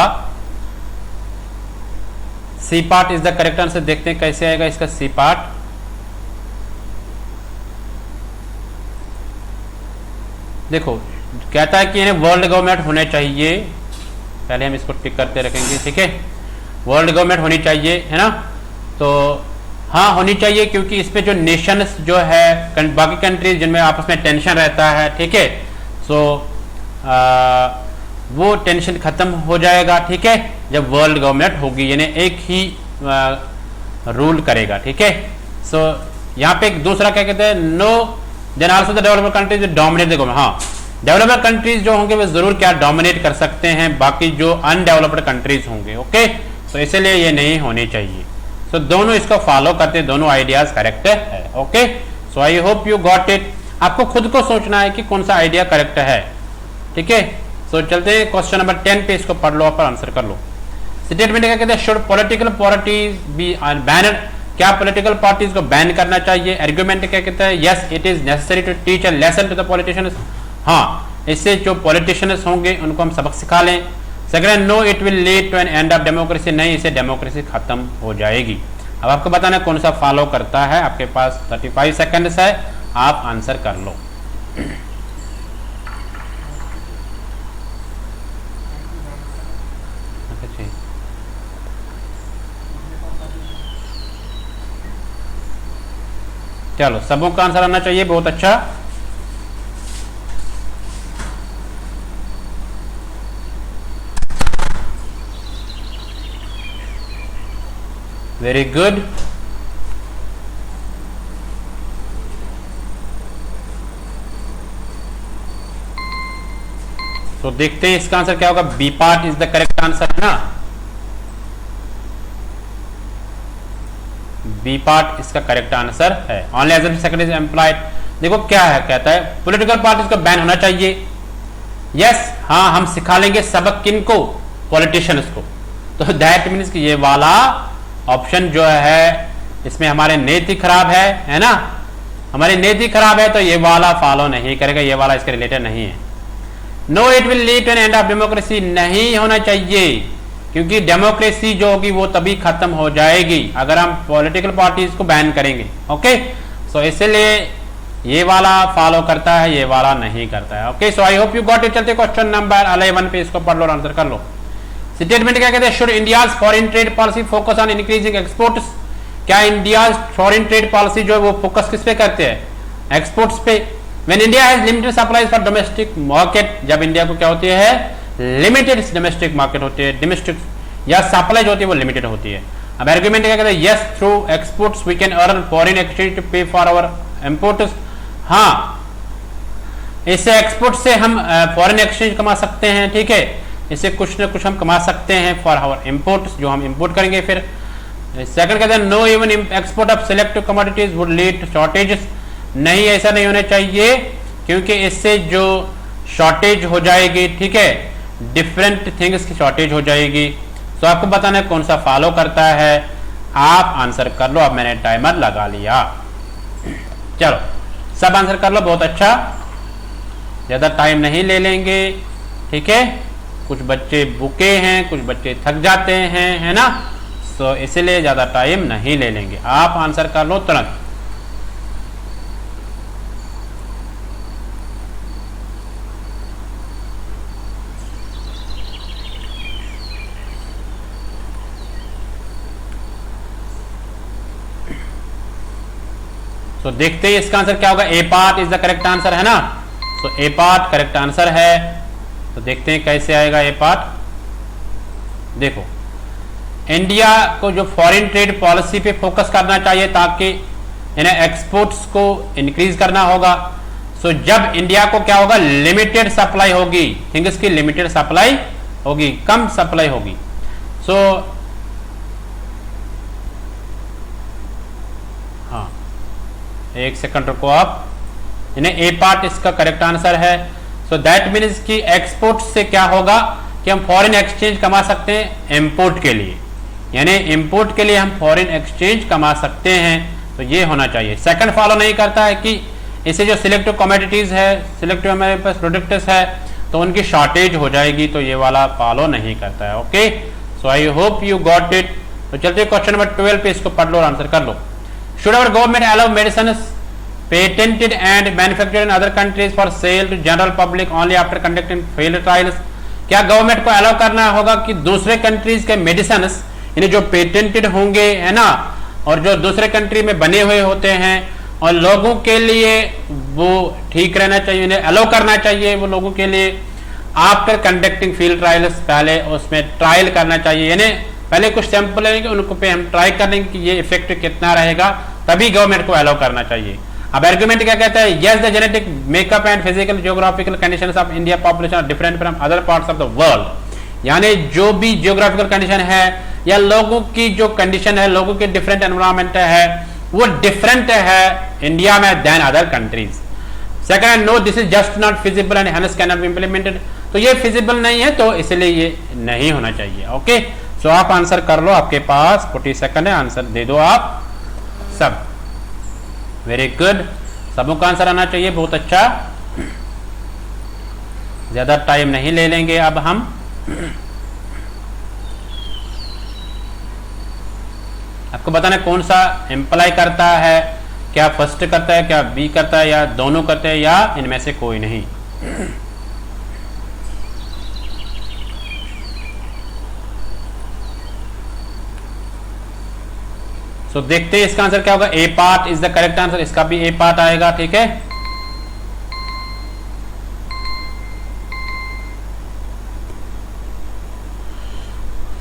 C part is the correct answer, देखते हैं कैसे आएगा इसका सी पार्ट। देखो कहता है कि इन्हें वर्ल्ड गवर्नमेंट होने चाहिए, पहले हम इसको टिक करते रखेंगे, ठीक है। वर्ल्ड गवर्नमेंट होनी चाहिए, है ना। तो हाँ होनी चाहिए क्योंकि इसमें जो नेशंस जो है बाकी कंट्रीज जिनमें आपस में टेंशन रहता है, ठीक है। सो वो टेंशन खत्म हो जाएगा, ठीक है, जब वर्ल्ड गवर्नमेंट होगी, यानी एक ही रूल करेगा, ठीक है। सो यहाँ पे दूसरा क्या कहते हैं, no then also the developed countries dominate the government, हाँ डेवलप्ड कंट्रीज जो होंगे वो जरूर क्या डोमिनेट कर सकते हैं बाकी जो अनडेवलप्ड कंट्रीज होंगे, ओके। तो इसलिए ये नहीं होनी चाहिए। सो दोनों इसको फॉलो करते हैं, दोनों आइडियाज करेक्ट है। Okay, so I hope you got it. आपको खुद को सोचना है कि कौन सा आइडिया करेक्ट है, ठीक है। सो चलते हैं क्वेश्चन नंबर 10 पे, इसको पढ़ लो और आंसर कर लो। स्टेटमेंट क्या कहते हैं, should political parties be banned, क्या पॉलिटिकल पार्टीज को बैन करना चाहिए। आर्गुमेंट क्या कहता है, yes it is necessary to teach a lesson to the politicians, हाँ इससे जो पॉलिटिशियंस होंगे उनको हम सबक सिखा लें। Second, no it will lead to an end of democracy, नहीं इससे डेमोक्रेसी खत्म हो जाएगी। अब आपको बताना कौन सा फॉलो करता है। आपके पास 35 सेकंड्स है, आप आंसर कर लो। चलो सबों का आंसर आना चाहिए, बहुत अच्छा। Very good. तो देखते हैं इसका आंसर क्या होगा। B part is the correct answer है ना, बी पार्ट इसका करेक्ट आंसर है। Only as second is employed. देखो क्या है, कहता है पॉलिटिकल पार्टीज को बैन होना चाहिए। यस, हाँ हम सिखा लेंगे सबक किनको, पॉलिटिशियंस को। तो दैट मीन्स कि ये वाला ऑप्शन जो है इसमें हमारे नीति खराब है ना, हमारी नीति खराब है, तो ये वाला फॉलो नहीं करेगा, ये वाला इसके रिलेटेड नहीं है। No it will lead to an end of democracy, नहीं होना चाहिए, क्योंकि डेमोक्रेसी जो होगी वो तभी खत्म हो जाएगी अगर हम पॉलिटिकल पार्टीज को बैन करेंगे। ओके, सो इसलिए ये वाला फॉलो करता है, ये वाला नहीं करता है। Okay, so I hope you got it. चलते क्वेश्चन नंबर 11 पे, इसको पढ़ लो और आंसर कर लो। स्टेटमेंट क्या कहते हैं, should India's foreign trade policy focus on increasing exports, क्या इंडिया फॉरेन ट्रेड पॉलिसी जो है वो फोकस किस पे करते हैं, एक्सपोर्ट्स पे। When India has limited supplies for domestic market, जब इंडिया को क्या होती है, लिमिटेड डोमेस्टिक मार्केट होती है, डोमेस्टिक या सप्लाई जो होती है वो लिमिटेड होती है। अब आर्गुमेंट क्या कहते हैं, yes through exports we can earn foreign exchange to pay for our imports, हाँ इससे एक्सपोर्ट से हम फॉरेन एक्सचेंज कमा सकते हैं, ठीक है, इससे कुछ ना कुछ हम कमा सकते हैं फॉर आवर इंपोर्ट्स, जो हम इंपोर्ट करेंगे। फिर सेकंड कहते हैं, no even export of selective commodities would lead to shortages, नहीं ऐसा नहीं होना चाहिए, क्योंकि इससे जो शॉर्टेज हो जाएगी, ठीक है, डिफरेंट थिंग्स की शॉर्टेज हो जाएगी। तो आपको बताना है कौन सा फॉलो करता है, आप आंसर कर लो। अब मैंने टाइमर लगा लिया, चलो सब आंसर कर लो, बहुत अच्छा, ज्यादा टाइम नहीं ले लेंगे, ठीक है। कुछ बच्चे भूखे हैं, कुछ बच्चे थक जाते हैं, है ना, तो इसलिए ज्यादा टाइम नहीं ले लेंगे, आप आंसर कर लो तुरंत। तो देखते हैं इसका आंसर क्या होगा। A part is the correct answer है ना, तो ए पार्ट करेक्ट आंसर है। तो देखते हैं कैसे आएगा ए पार्ट। देखो इंडिया को जो फॉरेन ट्रेड पॉलिसी पे फोकस करना चाहिए ताकि इन्हें एक्सपोर्ट्स को इंक्रीज करना होगा। सो जब इंडिया को क्या होगा, लिमिटेड सप्लाई होगी, थिंग्स की लिमिटेड सप्लाई होगी, कम सप्लाई होगी। सो हाँ एक सेकंड रुको आप, इन्हें ए पार्ट इसका करेक्ट आंसर है। सो दैट मीन्स कि एक्सपोर्ट से क्या होगा कि हम फॉरेन एक्सचेंज कमा सकते हैं इंपोर्ट के लिए, यानी इंपोर्ट के लिए हम फॉरेन एक्सचेंज कमा सकते हैं, तो ये होना चाहिए। सेकंड फॉलो नहीं करता है कि इसे जो सिलेक्टिव कमोडिटीज है, सिलेक्टिव हमारे पास प्रोडक्ट्स है, तो उनकी शॉर्टेज हो जाएगी, तो ये वाला फॉलो नहीं करता है। Okay, so I hope you got it. तो चलते क्वेश्चन नंबर 12 पे, इसको पढ़ लो और आंसर कर लो। Should our government allow medicine patented and manufactured in other countries for sale to general public only after conducting field trials, क्या government को अलाउ करना होगा कि दूसरे कंट्रीज के मेडिसिन यानी जो पेटेंटेड होंगे, है ना, और जो दूसरे कंट्री में बने हुए होते हैं और लोगों के लिए वो ठीक रहना चाहिए, उन्हें अलाउ करना चाहिए वो लोगों के लिए आफ्टर कंडक्टिंग फील्ड ट्रायल्स, पहले उसमें ट्रायल करना चाहिए, यानी पहले कुछ सैंपल लेंगे उनको पे हम ट्राई करेंगे कि ये इफेक्ट कितना रहेगा, तभी गवर्नमेंट को अलाउ करना चाहिए। अब आर्गुमेंट क्या कहता है, yes the genetic makeup and physical geographical conditions of India population are different from other parts of the world, यानी जो भी जियोग्राफिकल कंडीशन है या लोगों की जो कंडीशन है, लोगों के डिफरेंट एनवायरमेंट है, वो डिफरेंट है इंडिया में then other countries. Second, no this is just not feasible and hence can not be implemented, तो ये फिजिबल नहीं है तो इसलिए ये नहीं होना चाहिए। ओके, सो आप आंसर कर लो, आपके पास 40 सेकंड है, आंसर दे दो आप सब। वेरी गुड, सबों का आंसर आना चाहिए, बहुत अच्छा। ज्यादा टाइम नहीं ले लेंगे अब हम। आपको बताना कौन सा एम्प्लाई करता है, क्या फर्स्ट करता है, क्या बी करता है, या दोनों करते हैं, या इनमें से कोई नहीं। तो देखते हैं इसका आंसर क्या होगा। A part is the correct answer, इसका भी ए पार्ट आएगा, ठीक है।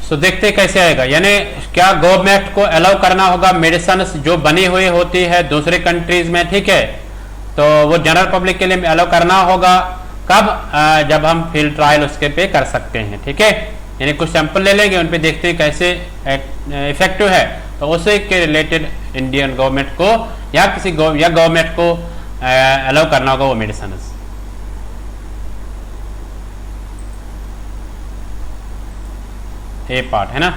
सो देखते हैं कैसे आएगा, यानी क्या गवर्नमेंट को अलाउ करना होगा मेडिसिन जो बनी हुई होती है दूसरे कंट्रीज में, ठीक है, तो वो जनरल पब्लिक के लिए अलाउ करना होगा कब, जब हम फील्ड ट्रायल उसके पे कर सकते हैं, ठीक है। यानी कुछ सैंपल ले लेंगे, उन पे देखते हैं कैसे इफेक्टिव है, तो उसे के रिलेटेड इंडियन गवर्नमेंट को या किसी या गवर्नमेंट को अलाउ करना होगा वो मेडिसिन। ए पार्ट है ना।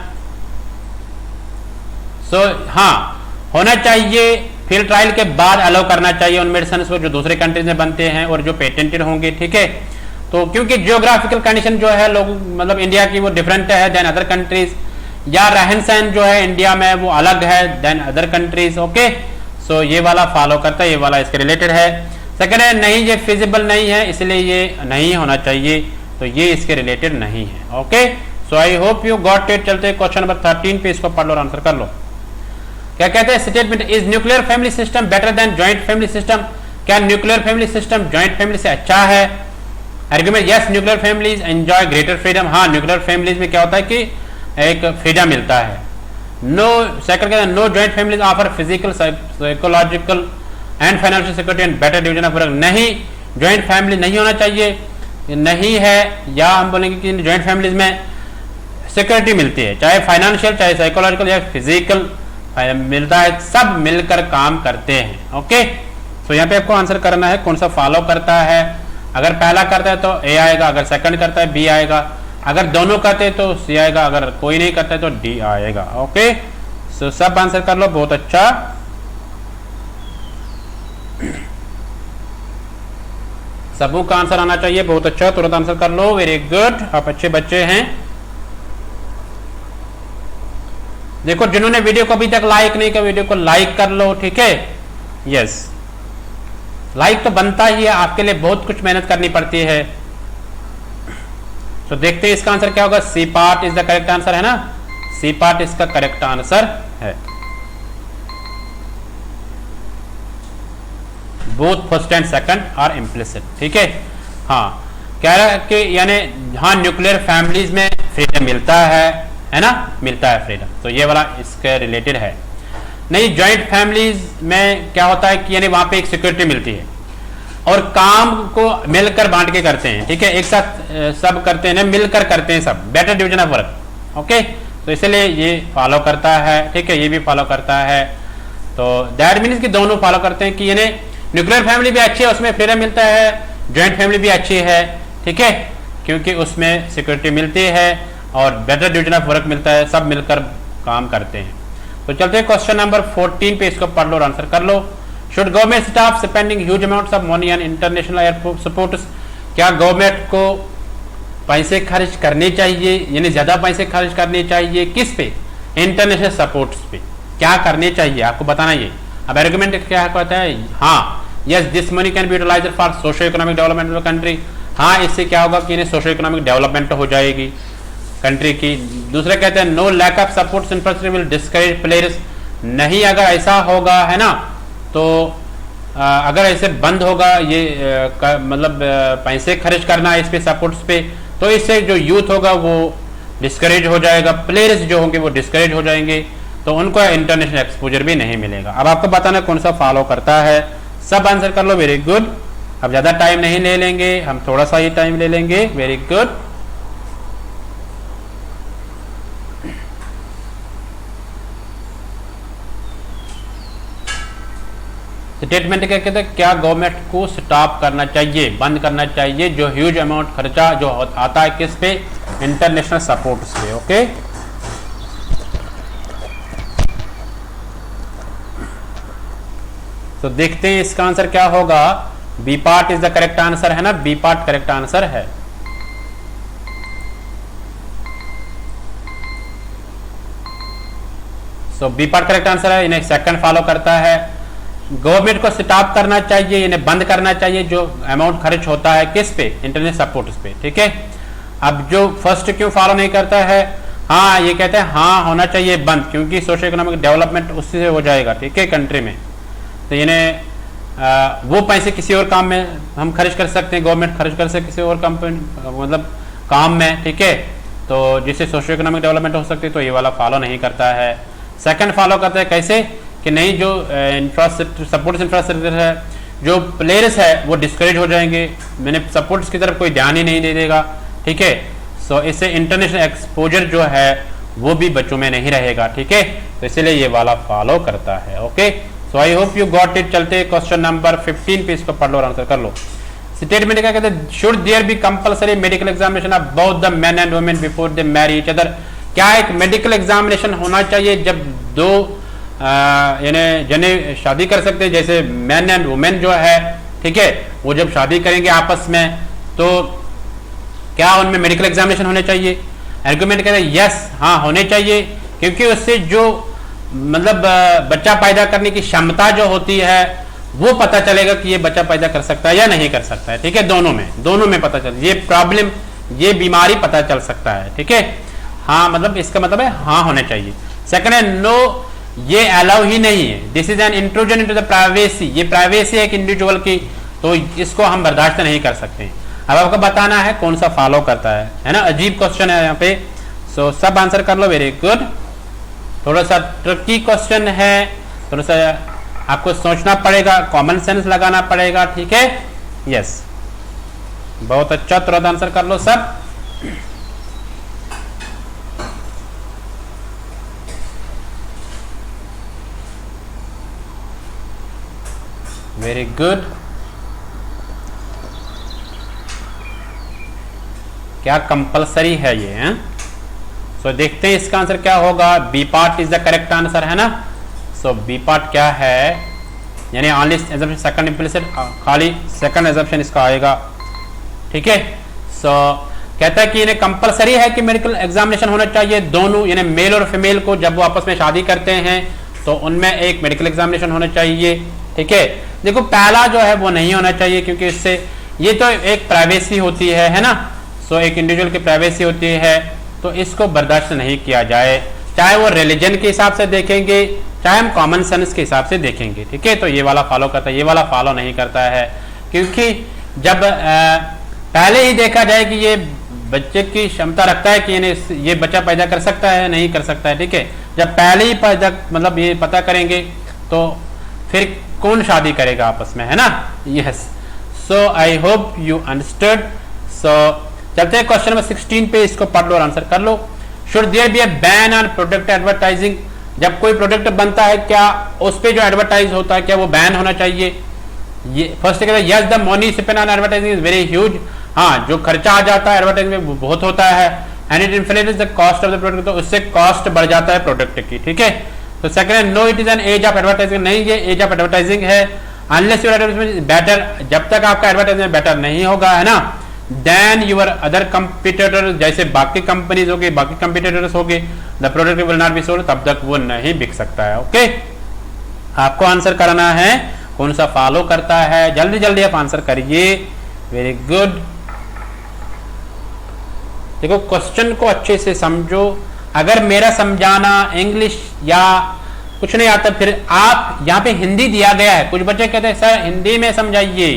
सो हाँ, होना चाहिए फील्ड ट्रायल के बाद अलाउ करना चाहिए उन मेडिसिन को जो दूसरे कंट्रीज में बनते हैं और जो पेटेंटेड होंगे, ठीक है। तो क्योंकि जियोग्राफिकल कंडीशन जो है लोग मतलब इंडिया की वो डिफरेंट है देन अदर कंट्रीज, या रहन सहन जो है इंडिया में वो अलग है then other countries. Okay, so ये वाला फॉलो करता है, ये वाला इसके रिलेटेड है। सेकंड है नहीं, ये फिजिबल नहीं है इसलिए ये नहीं होना चाहिए, तो ये इसके रिलेटेड नहीं है। Okay, so I hope you got it. चलते क्वेश्चन नंबर 13 पे, इसको पढ़ लो और आंसर कर लो। क्या कहते हैं statement, is nuclear family system better than joint family system, क्या nuclear family system joint family से अच्छा है। Argument, yes nuclear families enjoy greater freedom, हाँ न्यूक्लियर फैमिलीज में क्या होता है कि एक फ्रीडम मिलता है। नो, सेकंड कहता है no joint families offer physical psychological and financial security and better division of work, नहीं ज्वाइंट फैमिली नहीं होना चाहिए, नहीं है, या हम बोलेंगे कि ज्वाइंट फैमिलीज में सिक्योरिटी मिलती है, चाहे फाइनेंशियल चाहे साइकोलॉजिकल या फिजिकल मिलता है, सब मिलकर काम करते हैं। ओके, तो यहाँ पे आपको आंसर करना है कौन सा फॉलो करता है। अगर पहला करता है तो ए आएगा, अगर सेकंड करता है बी आएगा, अगर दोनों करते हैं तो सी आएगा, अगर कोई नहीं करता है तो डी आएगा। ओके, सो सब आंसर कर लो, बहुत अच्छा। सबों का आंसर आना चाहिए, बहुत अच्छा, तुरंत आंसर कर लो, वेरी गुड, आप अच्छे बच्चे हैं। देखो जिन्होंने वीडियो को अभी तक लाइक नहीं किया वीडियो को लाइक कर लो, ठीक है। यस, लाइक तो बनता ही है, आपके लिए बहुत कुछ मेहनत करनी पड़ती है। तो देखते हैं इसका आंसर क्या होगा। C part is the correct answer है ना, सी पार्ट इसका करेक्ट आंसर है। Both first and second are implicit, ठीक है। हाँ, कह रहा है कि यानी हाँ न्यूक्लियर फैमिलीज में फ्रीडम मिलता है ना, मिलता है फ्रीडम, तो ये वाला इसके रिलेटेड है। नहीं, ज्वाइंट फैमिलीज में क्या होता है कि यानी वहां पे एक सिक्योरिटी मिलती है और काम को मिलकर बांट के करते हैं, ठीक है, एक साथ सब करते हैं, मिलकर करते हैं सब, better division of work. Okay, तो इसलिए ये फॉलो करता है, ठीक है, ये भी फॉलो करता है। तो दैट मीन्स कि दोनों फॉलो करते हैं कि यानी न्यूक्लियर फैमिली भी अच्छी है, उसमें फ्रीडम मिलता है, ज्वाइंट फैमिली भी अच्छी है, ठीक है, क्योंकि उसमें सिक्योरिटी मिलती है और बेटर डिवीजन ऑफ वर्क मिलता है, सब मिलकर काम करते हैं। तो चलते हैं क्वेश्चन नंबर 14 पे, इसको पढ़ लो और आंसर कर लो। Should government staff spending huge amounts of money on international airport supports, क्या गवर्नमेंट को पैसे खर्च करने चाहिए, यानी ज्यादा पैसे खर्च करने चाहिए किस पे, इंटरनेशनल सपोर्ट्स पे, क्या करने चाहिए आपको बताना ये। अब आर्गुमेंट क्या कहता है, हाँ yes this money can be utilised for socio economic development of country, हाँ इससे क्या होगा कि सोशियो इकोनॉमिक डेवलपमेंट हो जाएगी कंट्री की। दूसरा कहते हैं no lack of sports infrastructure will discourage players, नहीं अगर ऐसा होगा है ना, तो अगर ऐसे बंद होगा ये मतलब पैसे खर्च करना इस पे सपोर्ट्स पे, तो इससे जो यूथ होगा वो डिस्करेज हो जाएगा, प्लेयर्स जो होंगे वो डिस्करेज हो जाएंगे, तो उनको इंटरनेशनल एक्सपोजर भी नहीं मिलेगा। अब आपको बताना कौन सा फॉलो करता है, सब आंसर कर लो, वेरी गुड। अब ज्यादा टाइम नहीं ले लेंगे, हम थोड़ा सा ही टाइम ले लेंगे, वेरी गुड। स्टेटमेंट क्या कहते हैं, क्या गवर्नमेंट को स्टॉप करना चाहिए, बंद करना चाहिए जो ह्यूज अमाउंट खर्चा जो आता है किस पे, इंटरनेशनल सपोर्ट्स पे। ओके, तो देखते हैं इसका आंसर क्या होगा। B part is the correct answer है ना, बी पार्ट करेक्ट आंसर है। So B part correct answer है। इन्हें सेकंड फॉलो करता है, गवर्नमेंट को स्टॉप करना चाहिए, इन्हें बंद करना चाहिए जो अमाउंट खर्च होता है किस पे, इंटरनेशनल सपोर्ट्स पे। ठीक है, अब जो फर्स्ट क्यों फॉलो नहीं करता है, हाँ ये कहते हैं हाँ होना चाहिए बंद, क्योंकि सोशल इकोनॉमिक डेवलपमेंट उससे हो जाएगा। ठीक है, कंट्री में तो इन्हें वो पैसे किसी और काम में हम खर्च कर सकते हैं, गवर्नमेंट खर्च कर सकते किसी और मतलब काम में। ठीक है, तो जिससे सोशल इकोनॉमिक डेवलपमेंट हो सकती है, तो ये वाला फॉलो नहीं करता है। सेकंड फॉलो करता है कैसे कि नहीं, जो इंफ्रास्ट्रक्चर सपोर्ट्स इंफ्रास्ट्रक्चर है, जो प्लेयर्स है वो डिस्करेज हो जाएंगे, मैंने सपोर्ट्स की तरफ कोई ध्यान ही नहीं दे देगा। ठीक है, सो इससे इंटरनेशनल एक्सपोजर जो है वो भी बच्चों में नहीं रहेगा। ठीक है, तो इसलिए ये वाला फॉलो करता है। Okay, so I hope you got it. चलते क्वेश्चन नंबर 15 पे, इसको पढ़ लो और आंसर कर लो। स्टेटमेंट क्या कहते हैं, should there be compulsory medical examination of both the men and women before they marry each other. क्या एक मेडिकल एग्जामिनेशन होना चाहिए जब दो यानी जने शादी कर सकते हैं, जैसे मैन एंड वुमेन जो है, ठीक है, वो जब शादी करेंगे आपस में, तो क्या उनमें मेडिकल एग्जामिनेशन होने चाहिए। आर्गुमेंट कहते हैं यस, हाँ होने चाहिए, क्योंकि उससे जो मतलब बच्चा पैदा करने की क्षमता जो होती है वो पता चलेगा कि ये बच्चा पैदा कर सकता है या नहीं कर सकता है। ठीक है, दोनों में पता चल, ये प्रॉब्लम, ये बीमारी पता चल सकता है। ठीक है, हाँ मतलब इसका मतलब है हाँ होने चाहिए। सेकंड है नो, ये अलाउ ही नहीं है, this is an intrusion into the privacy, ये प्राइवेसी है एक इंडिविजुअल की, तो इसको हम बर्दाश्त नहीं कर सकते। अब आपको बताना है कौन सा फॉलो करता है ना, अजीब क्वेश्चन है यहाँ पे। सो सब आंसर कर लो, वेरी गुड। थोड़ा सा ट्रिकी क्वेश्चन है, थोड़ा सा आपको सोचना पड़ेगा, कॉमन सेंस लगाना पड़ेगा। ठीक है, यस, बहुत अच्छा, तुरंत आंसर कर लो सब। Very good. क्या कंपलसरी है ये है? सो देखते हैं इसका आंसर क्या होगा। B part is the correct answer है ना। सो बी पार्ट क्या है, यानी ऑनली एजम्पशन सेकंड इम्प्लिसिट, खाली सेकंड एजम्पशन इसका आएगा। ठीक है, सो कहता है कि इन्हें कंपलसरी है कि मेडिकल एग्जामिनेशन होना चाहिए दोनों, यानी मेल और फीमेल को जब वो आपस में शादी करते हैं तो उनमें एक मेडिकल एग्जामिनेशन होना चाहिए। ठीक है, देखो पहला जो है वो नहीं होना चाहिए, क्योंकि इससे ये तो एक प्राइवेसी होती है ना। सो एक इंडिविजुअल की प्राइवेसी होती है, तो इसको बर्दाश्त नहीं किया जाए, चाहे वो रिलीजन के हिसाब से देखेंगे, चाहे हम कॉमन सेंस के हिसाब से देखेंगे। ठीक है, तो ये वाला फॉलो करता है, ये वाला फॉलो नहीं करता है, क्योंकि जब पहले ही देखा जाए कि ये बच्चे की क्षमता रखता है कि ये बच्चा पैदा कर सकता है नहीं कर सकता है। ठीक है, जब पहले ही पैदा मतलब ये पता करेंगे तो फिर कौन शादी करेगा आपस में, है ना। Yes, so I hope you understood. So चलते हैं क्वेश्चन नंबर 16 पे, इसको पढ़ लो और आंसर कर लो। Should there be a ban on product advertising, जब कोई प्रोडक्ट बनता है क्या उस पे जो एडवर्टाइज होता है क्या वो बैन होना चाहिए। ये फर्स्ट कहता है yes the money spend on advertising is very huge, हाँ जो खर्चा आ जाता है एडवर्टाइजिंग में वो बहुत होता है, and it inflates the cost of the product, तो उससे कॉस्ट बढ़ जाता है प्रोडक्ट की। ठीक है, तो सेकंड है no it is an age of advertising, नहीं ये एज ऑफ एडवर्टाइजिंग है, अनलेस योर एडवर्टाइजमेंट बेटर, जब तक आपका एडवर्टाइजमेंट बेटर नहीं होगा, है ना, देन यूर अदर कंपटीटर, जैसे बाकी कंपनीज हो गई, बाकी कंपटीटर्स हो गए, the product will not be sold, तब तक वो नहीं बिक सकता है। ओके, आपको आंसर करना है कौन सा फॉलो करता है, जल्दी जल्दी आप आंसर करिए। Very good. देखो क्वेश्चन को अच्छे से समझो, अगर मेरा समझाना इंग्लिश या कुछ नहीं आता, फिर आप यहाँ पे हिंदी दिया गया है, कुछ बच्चे कहते हैं सर हिंदी में समझाइए,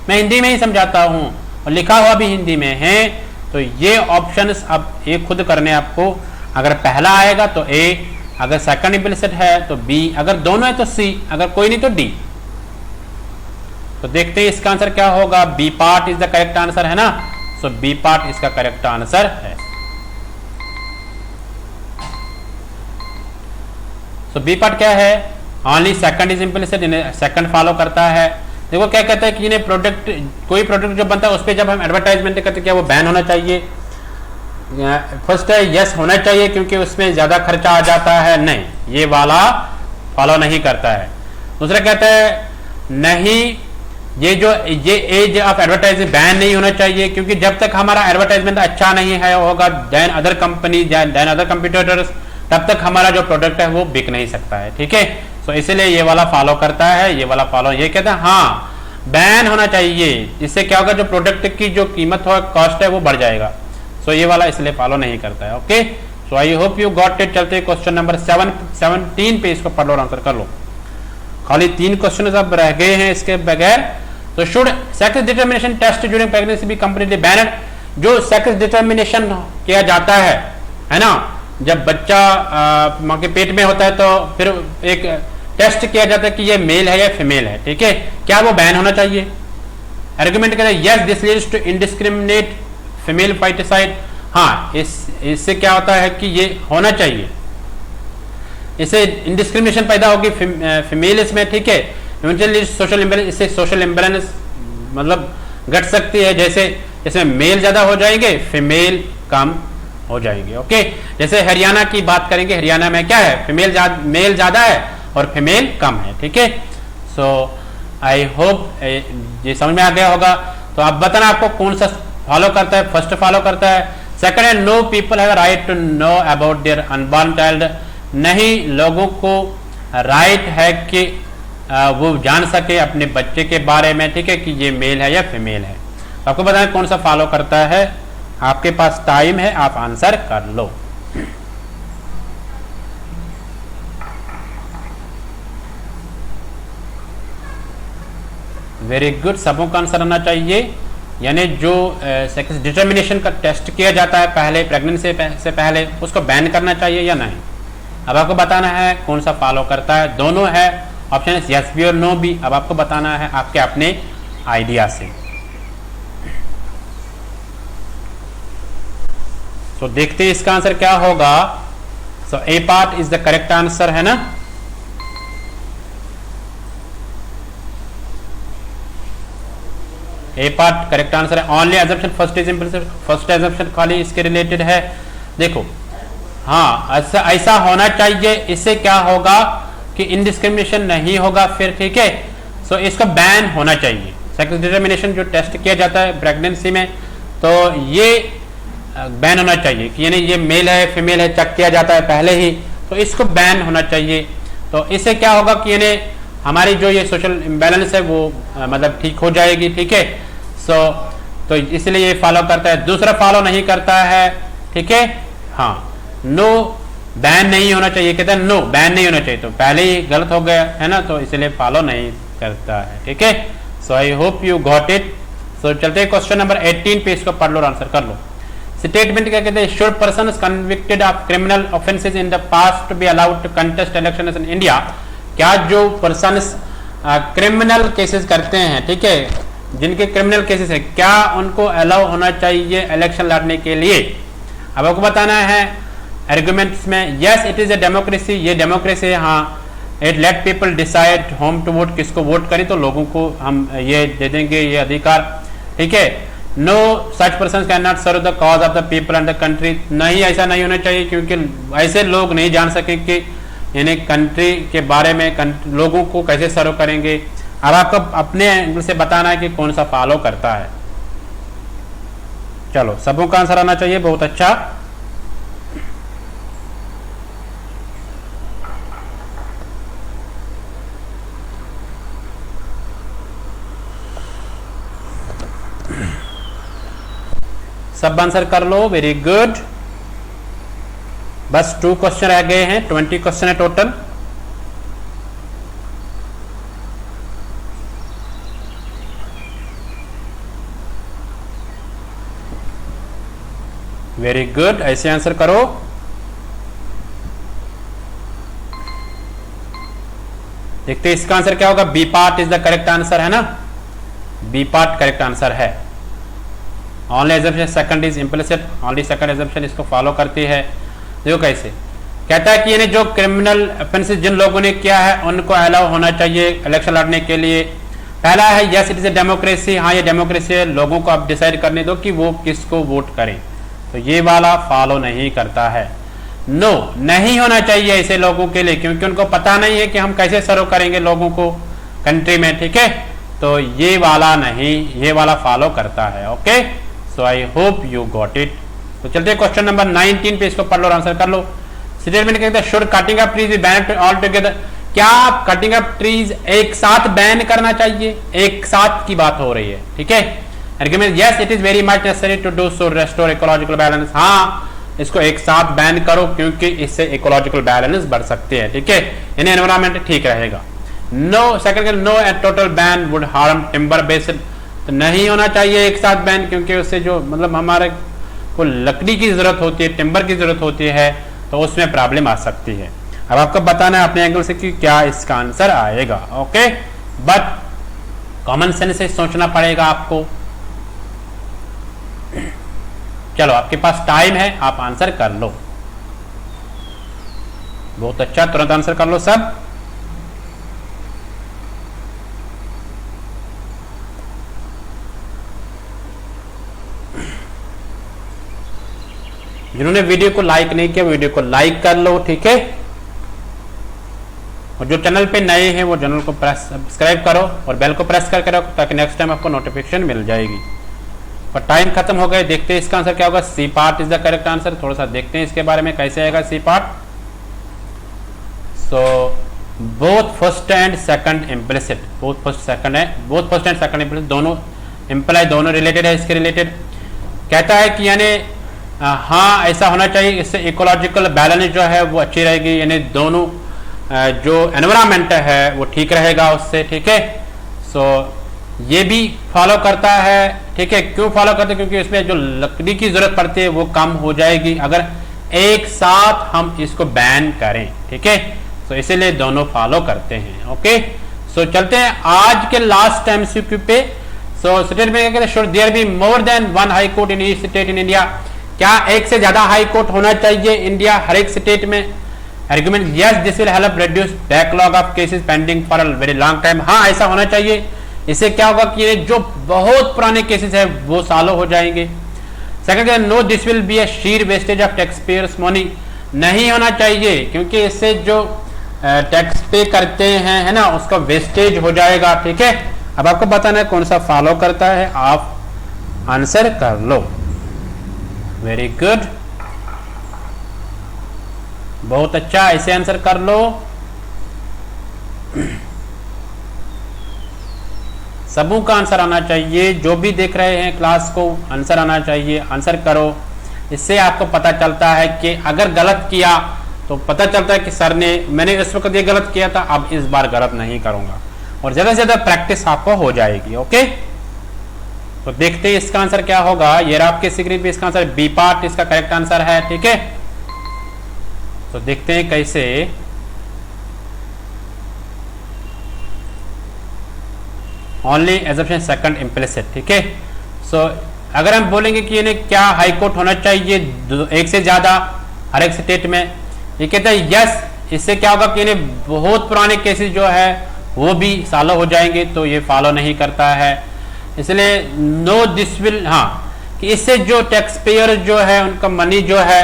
मैं हिंदी में ही समझाता हूँ और लिखा हुआ भी हिंदी में है, तो ये ऑप्शंस अब ए खुद करने आपको, अगर पहला आएगा तो ए, अगर सेकंड इम्प्लिसिट है तो बी, अगर दोनों है तो सी, अगर कोई नहीं तो डी। तो देखते हैं इसका आंसर क्या होगा। B part is the correct answer है ना, सो बी पार्ट इसका करेक्ट आंसर है। सो बी पार्ट क्या है, only second is implicit, second follow करता है। देखो क्या कहता है कि इन्हें प्रोडक्ट, कोई प्रोडक्ट जो बनता है उस पर जब हम एडवर्टाइजमेंट करते हैं क्या वो बैन होना चाहिए? फर्स्ट है यस होना चाहिए क्योंकि उसमें ज्यादा खर्चा आ जाता है, नहीं, ये वाला फॉलो नहीं करता है। दूसरा कहता है नहीं, ये एज ऑफ एडवर्टाइजमेंट बैन नहीं होना चाहिए क्योंकि जब तक हमारा एडवर्टाइजमेंट अच्छा नहीं है होगा than other company than other computers, तब तक हमारा जो प्रोडक्ट है वो बिक नहीं सकता है, ठीक है। सो इसलिए ये वाला फॉलो करता है, ये वाला फॉलो, ये कहता है हाँ बैन होना चाहिए, इससे क्या होगा जो प्रोडक्ट की जो कीमत हो कॉस्ट है वो बढ़ जाएगा। सो ये वाला इसलिए फॉलो नहीं करता है। Okay, so I hope you got it. चलते क्वेश्चन नंबर 17 पे, इसको पढ़ लो और आंसर कर लो। खाली 3 क्वेश्चन अब रह गए हैं इसके बगैर। तो should sex determination test during pregnancy be completely banned? जो सेक्स डिटर्मिनेशन किया जाता है ना, जब बच्चा माँ के पेट में होता है तो फिर एक टेस्ट किया जाता है कि ये मेल है या फीमेल है, ठीक है, क्या वो बैन होना चाहिए? आर्गुमेंट कहता है yes this leads to indiscriminate female foeticide. हाँ, इससे क्या होता है कि ये होना चाहिए, इससे इनडिस्क्रिमिनेशन पैदा होगी फीमेल इसमें, ठीक है। सोशल इम्बैलेंस, इससे सोशल इम्बैलेंस मतलब घट सकती है, जैसे इसमें मेल ज्यादा हो जाएंगे फीमेल कम हो जाएंगे। ओके, जैसे हरियाणा की बात करेंगे, हरियाणा में क्या है, मेल ज्यादा है और फीमेल कम है, ठीक है। सो आई होप ये समझ में आ गया होगा। तो आप बताना आपको कौन सा फॉलो करता है। फर्स्ट फॉलो करता है। सेकंड है no people have right to know about their unborn child. नहीं, लोगों को राइट है कि वो जान सके अपने बच्चे के बारे में, ठीक है, कि ये मेल है या फीमेल है। तो आपको बताना कौन सा फॉलो करता है। आपके पास टाइम है, आप आंसर कर लो। वेरी गुड, सबों का आंसर आना चाहिए। यानी जो सेक्स डिटर्मिनेशन का टेस्ट किया जाता है पहले प्रेगनेंसी से पहले, उसको बैन करना चाहिए या नहीं। अब आपको बताना है कौन सा फॉलो करता है। दोनों है, ऑप्शन है यस भी और नो भी। अब आपको बताना है आपके अपने आइडिया से। तो देखते हैं इसका आंसर क्या होगा। So A part is the correct answer, है ना। ए पार्ट करेक्ट आंसर है। Only assumption first is implicit, first assumption खाली इसके रिलेटेड है। देखो हाँ, ऐसा होना चाहिए, इससे क्या होगा कि इनडिस्क्रिमिनेशन नहीं होगा फिर, ठीक है। सो इसको बैन होना चाहिए। सेक्स डिटर्मिनेशन जो टेस्ट किया जाता है प्रेगनेंसी में, तो ये बैन होना चाहिए कि यानी ये मेल है फीमेल है चेक किया जाता है पहले ही, तो इसको बैन होना चाहिए। तो इससे क्या होगा कि यानी हमारी जो ये सोशल इम्बैलेंस है वो मतलब ठीक हो जाएगी, ठीक है। सो तो इसलिए ये फॉलो करता है। दूसरा फॉलो नहीं करता है, ठीक है। हाँ, नो बैन नहीं होना चाहिए, कहता है नो बैन नहीं होना चाहिए, तो पहले ही गलत हो गया है ना, तो इसलिए फॉलो नहीं करता है, ठीक है। So I hope you got it. So चलते हैं क्वेश्चन नंबर 18 पे, इसको पढ़ लो और आंसर कर लो। स्टेटमेंट क्या कहते हैं, should person convicted of criminal offences in the past to be allowed to contest election in India. क्या जो पर्सन क्रिमिनल केसेस करते हैं, ठीक है, जिनके क्रिमिनल केसेस है, क्या उनको अलाउ होना चाहिए इलेक्शन लड़ने के लिए। अब आपको बताना है आर्गुमेंट्स में, yes it is a democracy, ये डेमोक्रेसी है, हाँ। It let people decide whom to vote, किसको वोट करें, तो लोगों को हम ये दे देंगे ये अधिकार, ठीक है। No such person can not serve the cause of the people and the country. नहीं, ऐसा नहीं होना चाहिए क्योंकि ऐसे लोग नहीं जान सके कि यानी कंट्री के बारे में, लोगों को कैसे सर्व करेंगे। अब आपको अपने एंगल से बताना है कि कौन सा फॉलो करता है। चलो, सबों का आंसर आना चाहिए, बहुत अच्छा। सब आंसर कर लो, वेरी गुड। बस 2 क्वेश्चन रह गए हैं, 20 क्वेश्चन है टोटल। वेरी गुड, ऐसे आंसर करो। देखते हैं इसका आंसर क्या होगा। B part is the correct answer, है ना। बी पार्ट करेक्ट आंसर है। Only assumption second is implicit, only second assumption इसको फॉलो करती है। देखो कैसे कहता है कि यानी जो क्रिमिनल ऑफेंसेस जिन लोगों ने किया है उनको अलाउ होना चाहिए इलेक्शन लड़ने के लिए। पहला है yes it is a democracy, हाँ ये डेमोक्रेसी है, लोगों को आप डिसाइड करने दो कि वो किसको वोट करें, तो ये वाला फॉलो नहीं करता है। नो नहीं होना चाहिए ऐसे लोगों के लिए, क्योंकि उनको पता नहीं है कि हम कैसे सर्व करेंगे लोगों को कंट्री में, ठीक है, तो ये वाला नहीं, ये वाला फॉलो करता है। Okay, so I hope you got it. तो चलते क्वेश्चन नंबर 19 पे, इसको पढ़ लो और आंसर कर लो। स्टेटमेंट कहते हैं should cutting up trees be banned altogether, क्या आप कटिंग अप ट्रीज एक साथ बैन करना चाहिए, एक साथ की बात हो रही है, ठीक है। Argument yes it is very much necessary to do so restore ecological balance, हाँ इसको एक साथ बैन करो क्योंकि इससे इकोलॉजिकल बैलेंस बढ़ सकते हैं, ठीक है, यानी एनवायरमेंट ठीक रहेगा। No second no and total ban would harm timber based, तो नहीं होना चाहिए एक साथ बैन, क्योंकि उससे जो मतलब हमारे को लकड़ी की जरूरत होती है, टिम्बर की जरूरत होती है, तो उसमें प्रॉब्लम आ सकती है। अब आपको बताना है अपने एंगल से कि क्या इसका आंसर आएगा। ओके, बट कॉमन सेंस से सोचना पड़ेगा आपको। चलो आपके पास टाइम है, आप आंसर कर लो। बहुत अच्छा, तुरंत आंसर कर लो सब। जिन्होंने वीडियो को लाइक नहीं किया वीडियो को लाइक कर लो, ठीक है, और जो चैनल पे नए हैं वो चैनल को प्रेस सब्सक्राइब करो और बेल को प्रेस करके रखो ताकि नेक्स्ट टाइम आपको नोटिफिकेशन मिल जाएगी। और टाइम खत्म हो गए, देखते हैं इसका आंसर क्या होगा। C part is the correct answer. थोड़ा सा देखते हैं इसके बारे में कैसे आएगा C part. So both first and second implicit, both first second है, both first and second implicit दोनों इम्प्लाई, दोनों रिलेटेड है इसके रिलेटेड। कहता है कि यानी हाँ ऐसा होना चाहिए, इससे इकोलॉजिकल बैलेंस जो है वो अच्छी रहेगी, यानी दोनों जो एनवायरमेंट है वो ठीक रहेगा उससे, ठीक है। सो ये भी फॉलो करता है, ठीक है। क्यों फॉलो करते हैं, क्योंकि इसमें जो लकड़ी की जरूरत पड़ती है वो कम हो जाएगी अगर एक साथ हम इसको बैन करें, ठीक है। सो इसीलिए दोनों फॉलो करते हैं। ओके, सो चलते हैं आज के लास्ट एमसीक्यू पे। सो स्टेट में कहते हैं should there be more than one high court in each state in India, क्या एक से ज्यादा हाई कोर्ट होना चाहिए इंडिया हर एक स्टेट में। Argument yes this will help reduce backlog of cases pending for a very long time, हाँ ऐसा होना चाहिए। इससे क्या होगा कि ये जो बहुत पुराने केसेस है वो सालों हो जाएंगे। Second no this will be a sheer wastage of tax payers money, नहीं होना चाहिए क्योंकि इससे जो टैक्स पे करते हैं है ना उसका वेस्टेज हो जाएगा, ठीक है। अब आपको बताना है कौन सा फॉलो करता है, आप आंसर कर लो। वेरी गुड, बहुत अच्छा, ऐसे आंसर कर लो। सबों का आंसर आना चाहिए, जो भी देख रहे हैं क्लास को आंसर आना चाहिए, आंसर करो। इससे आपको पता चलता है कि अगर गलत किया तो पता चलता है कि सर ने, मैंने इस वक्त ये गलत किया था, अब इस बार गलत नहीं करूंगा, और ज्यादा से ज्यादा प्रैक्टिस आपको हो जाएगी। ओके, तो देखते हैं इसका आंसर क्या होगा। ये आपके स्क्रीन पे इसका आंसर बी पार्ट इसका करेक्ट आंसर है, ठीक है। तो देखते हैं कैसे। ओनली एजम्पशन सेकंड इम्प्लिसिट, ठीक है। सो अगर हम बोलेंगे कि इन्हें क्या हाई कोर्ट होना चाहिए एक से ज्यादा हर एक स्टेट में, ये कहते हैं यस, इससे क्या होगा कि इन्हें बहुत पुराने केसेस जो है वो भी सालों हो जाएंगे, तो ये फॉलो नहीं करता है। इसलिए नो दिस विल, हाँ कि इससे जो टैक्स पेयर जो है उनका मनी जो है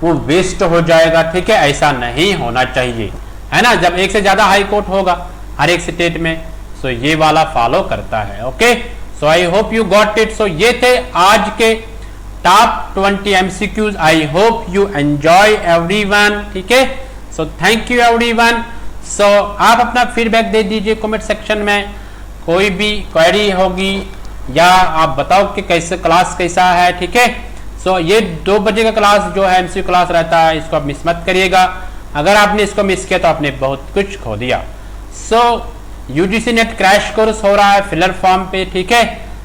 वो वेस्ट हो जाएगा, ठीक है, ऐसा नहीं होना चाहिए, है ना। जब एक से ज्यादा हाई कोर्ट होगा हर एक स्टेट में, सो ये वाला फॉलो करता है। Okay, so I hope you got it. So ये थे आज के top 20 MCQs. I hope you enjoy everyone, ठीक है। So thank you everyone. So आप अपना फीडबैक दे दीजिए कमेंट सेक्शन में, कोई भी क्वेरी होगी या आप बताओ कि कैसे क्लास कैसा है, ठीक है। सो ये 2 बजे का क्लास जो है एमसीक्यू क्लास रहता है, इसको आप मिस मत करिएगा। अगर आपने इसको मिस किया तो आपने बहुत कुछ खो दिया। सो यूजीसी नेट क्रैश कोर्स हो रहा है फिलर फॉर्म पे, ठीक है।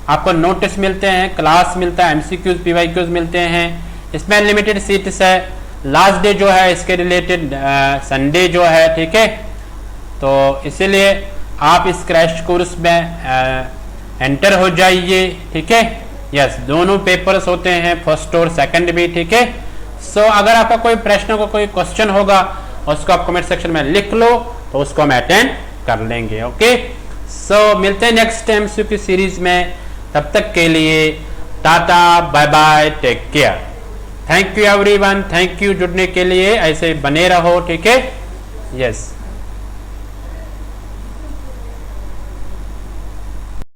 आपको नोटिस मिलते हैं, क्लास मिलता है, एमसीक्यूज पीवाईक्यूज मिलते हैं, इसमें लिमिटेड सीट्स है। लास्ट डे जो है इसके रिलेटेड संडे जो है, ठीक है। तो इसीलिए आप इस क्रैश कोर्स में एंटर हो जाइए, ठीक है। यस, दोनों पेपर्स होते हैं, फर्स्ट और सेकंड भी, ठीक है। सो अगर आपका कोई प्रश्न को कोई क्वेश्चन होगा उसको आप कमेंट सेक्शन में लिख लो, तो उसको हम अटेंड कर लेंगे। ओके, सो मिलते हैं नेक्स्ट एमसीक्यू सीरीज में। तब तक के लिए tata, bye bye, take care. Thank you everyone, thank you जुड़ने के लिए, ऐसे बने रहो, ठीक है। यस।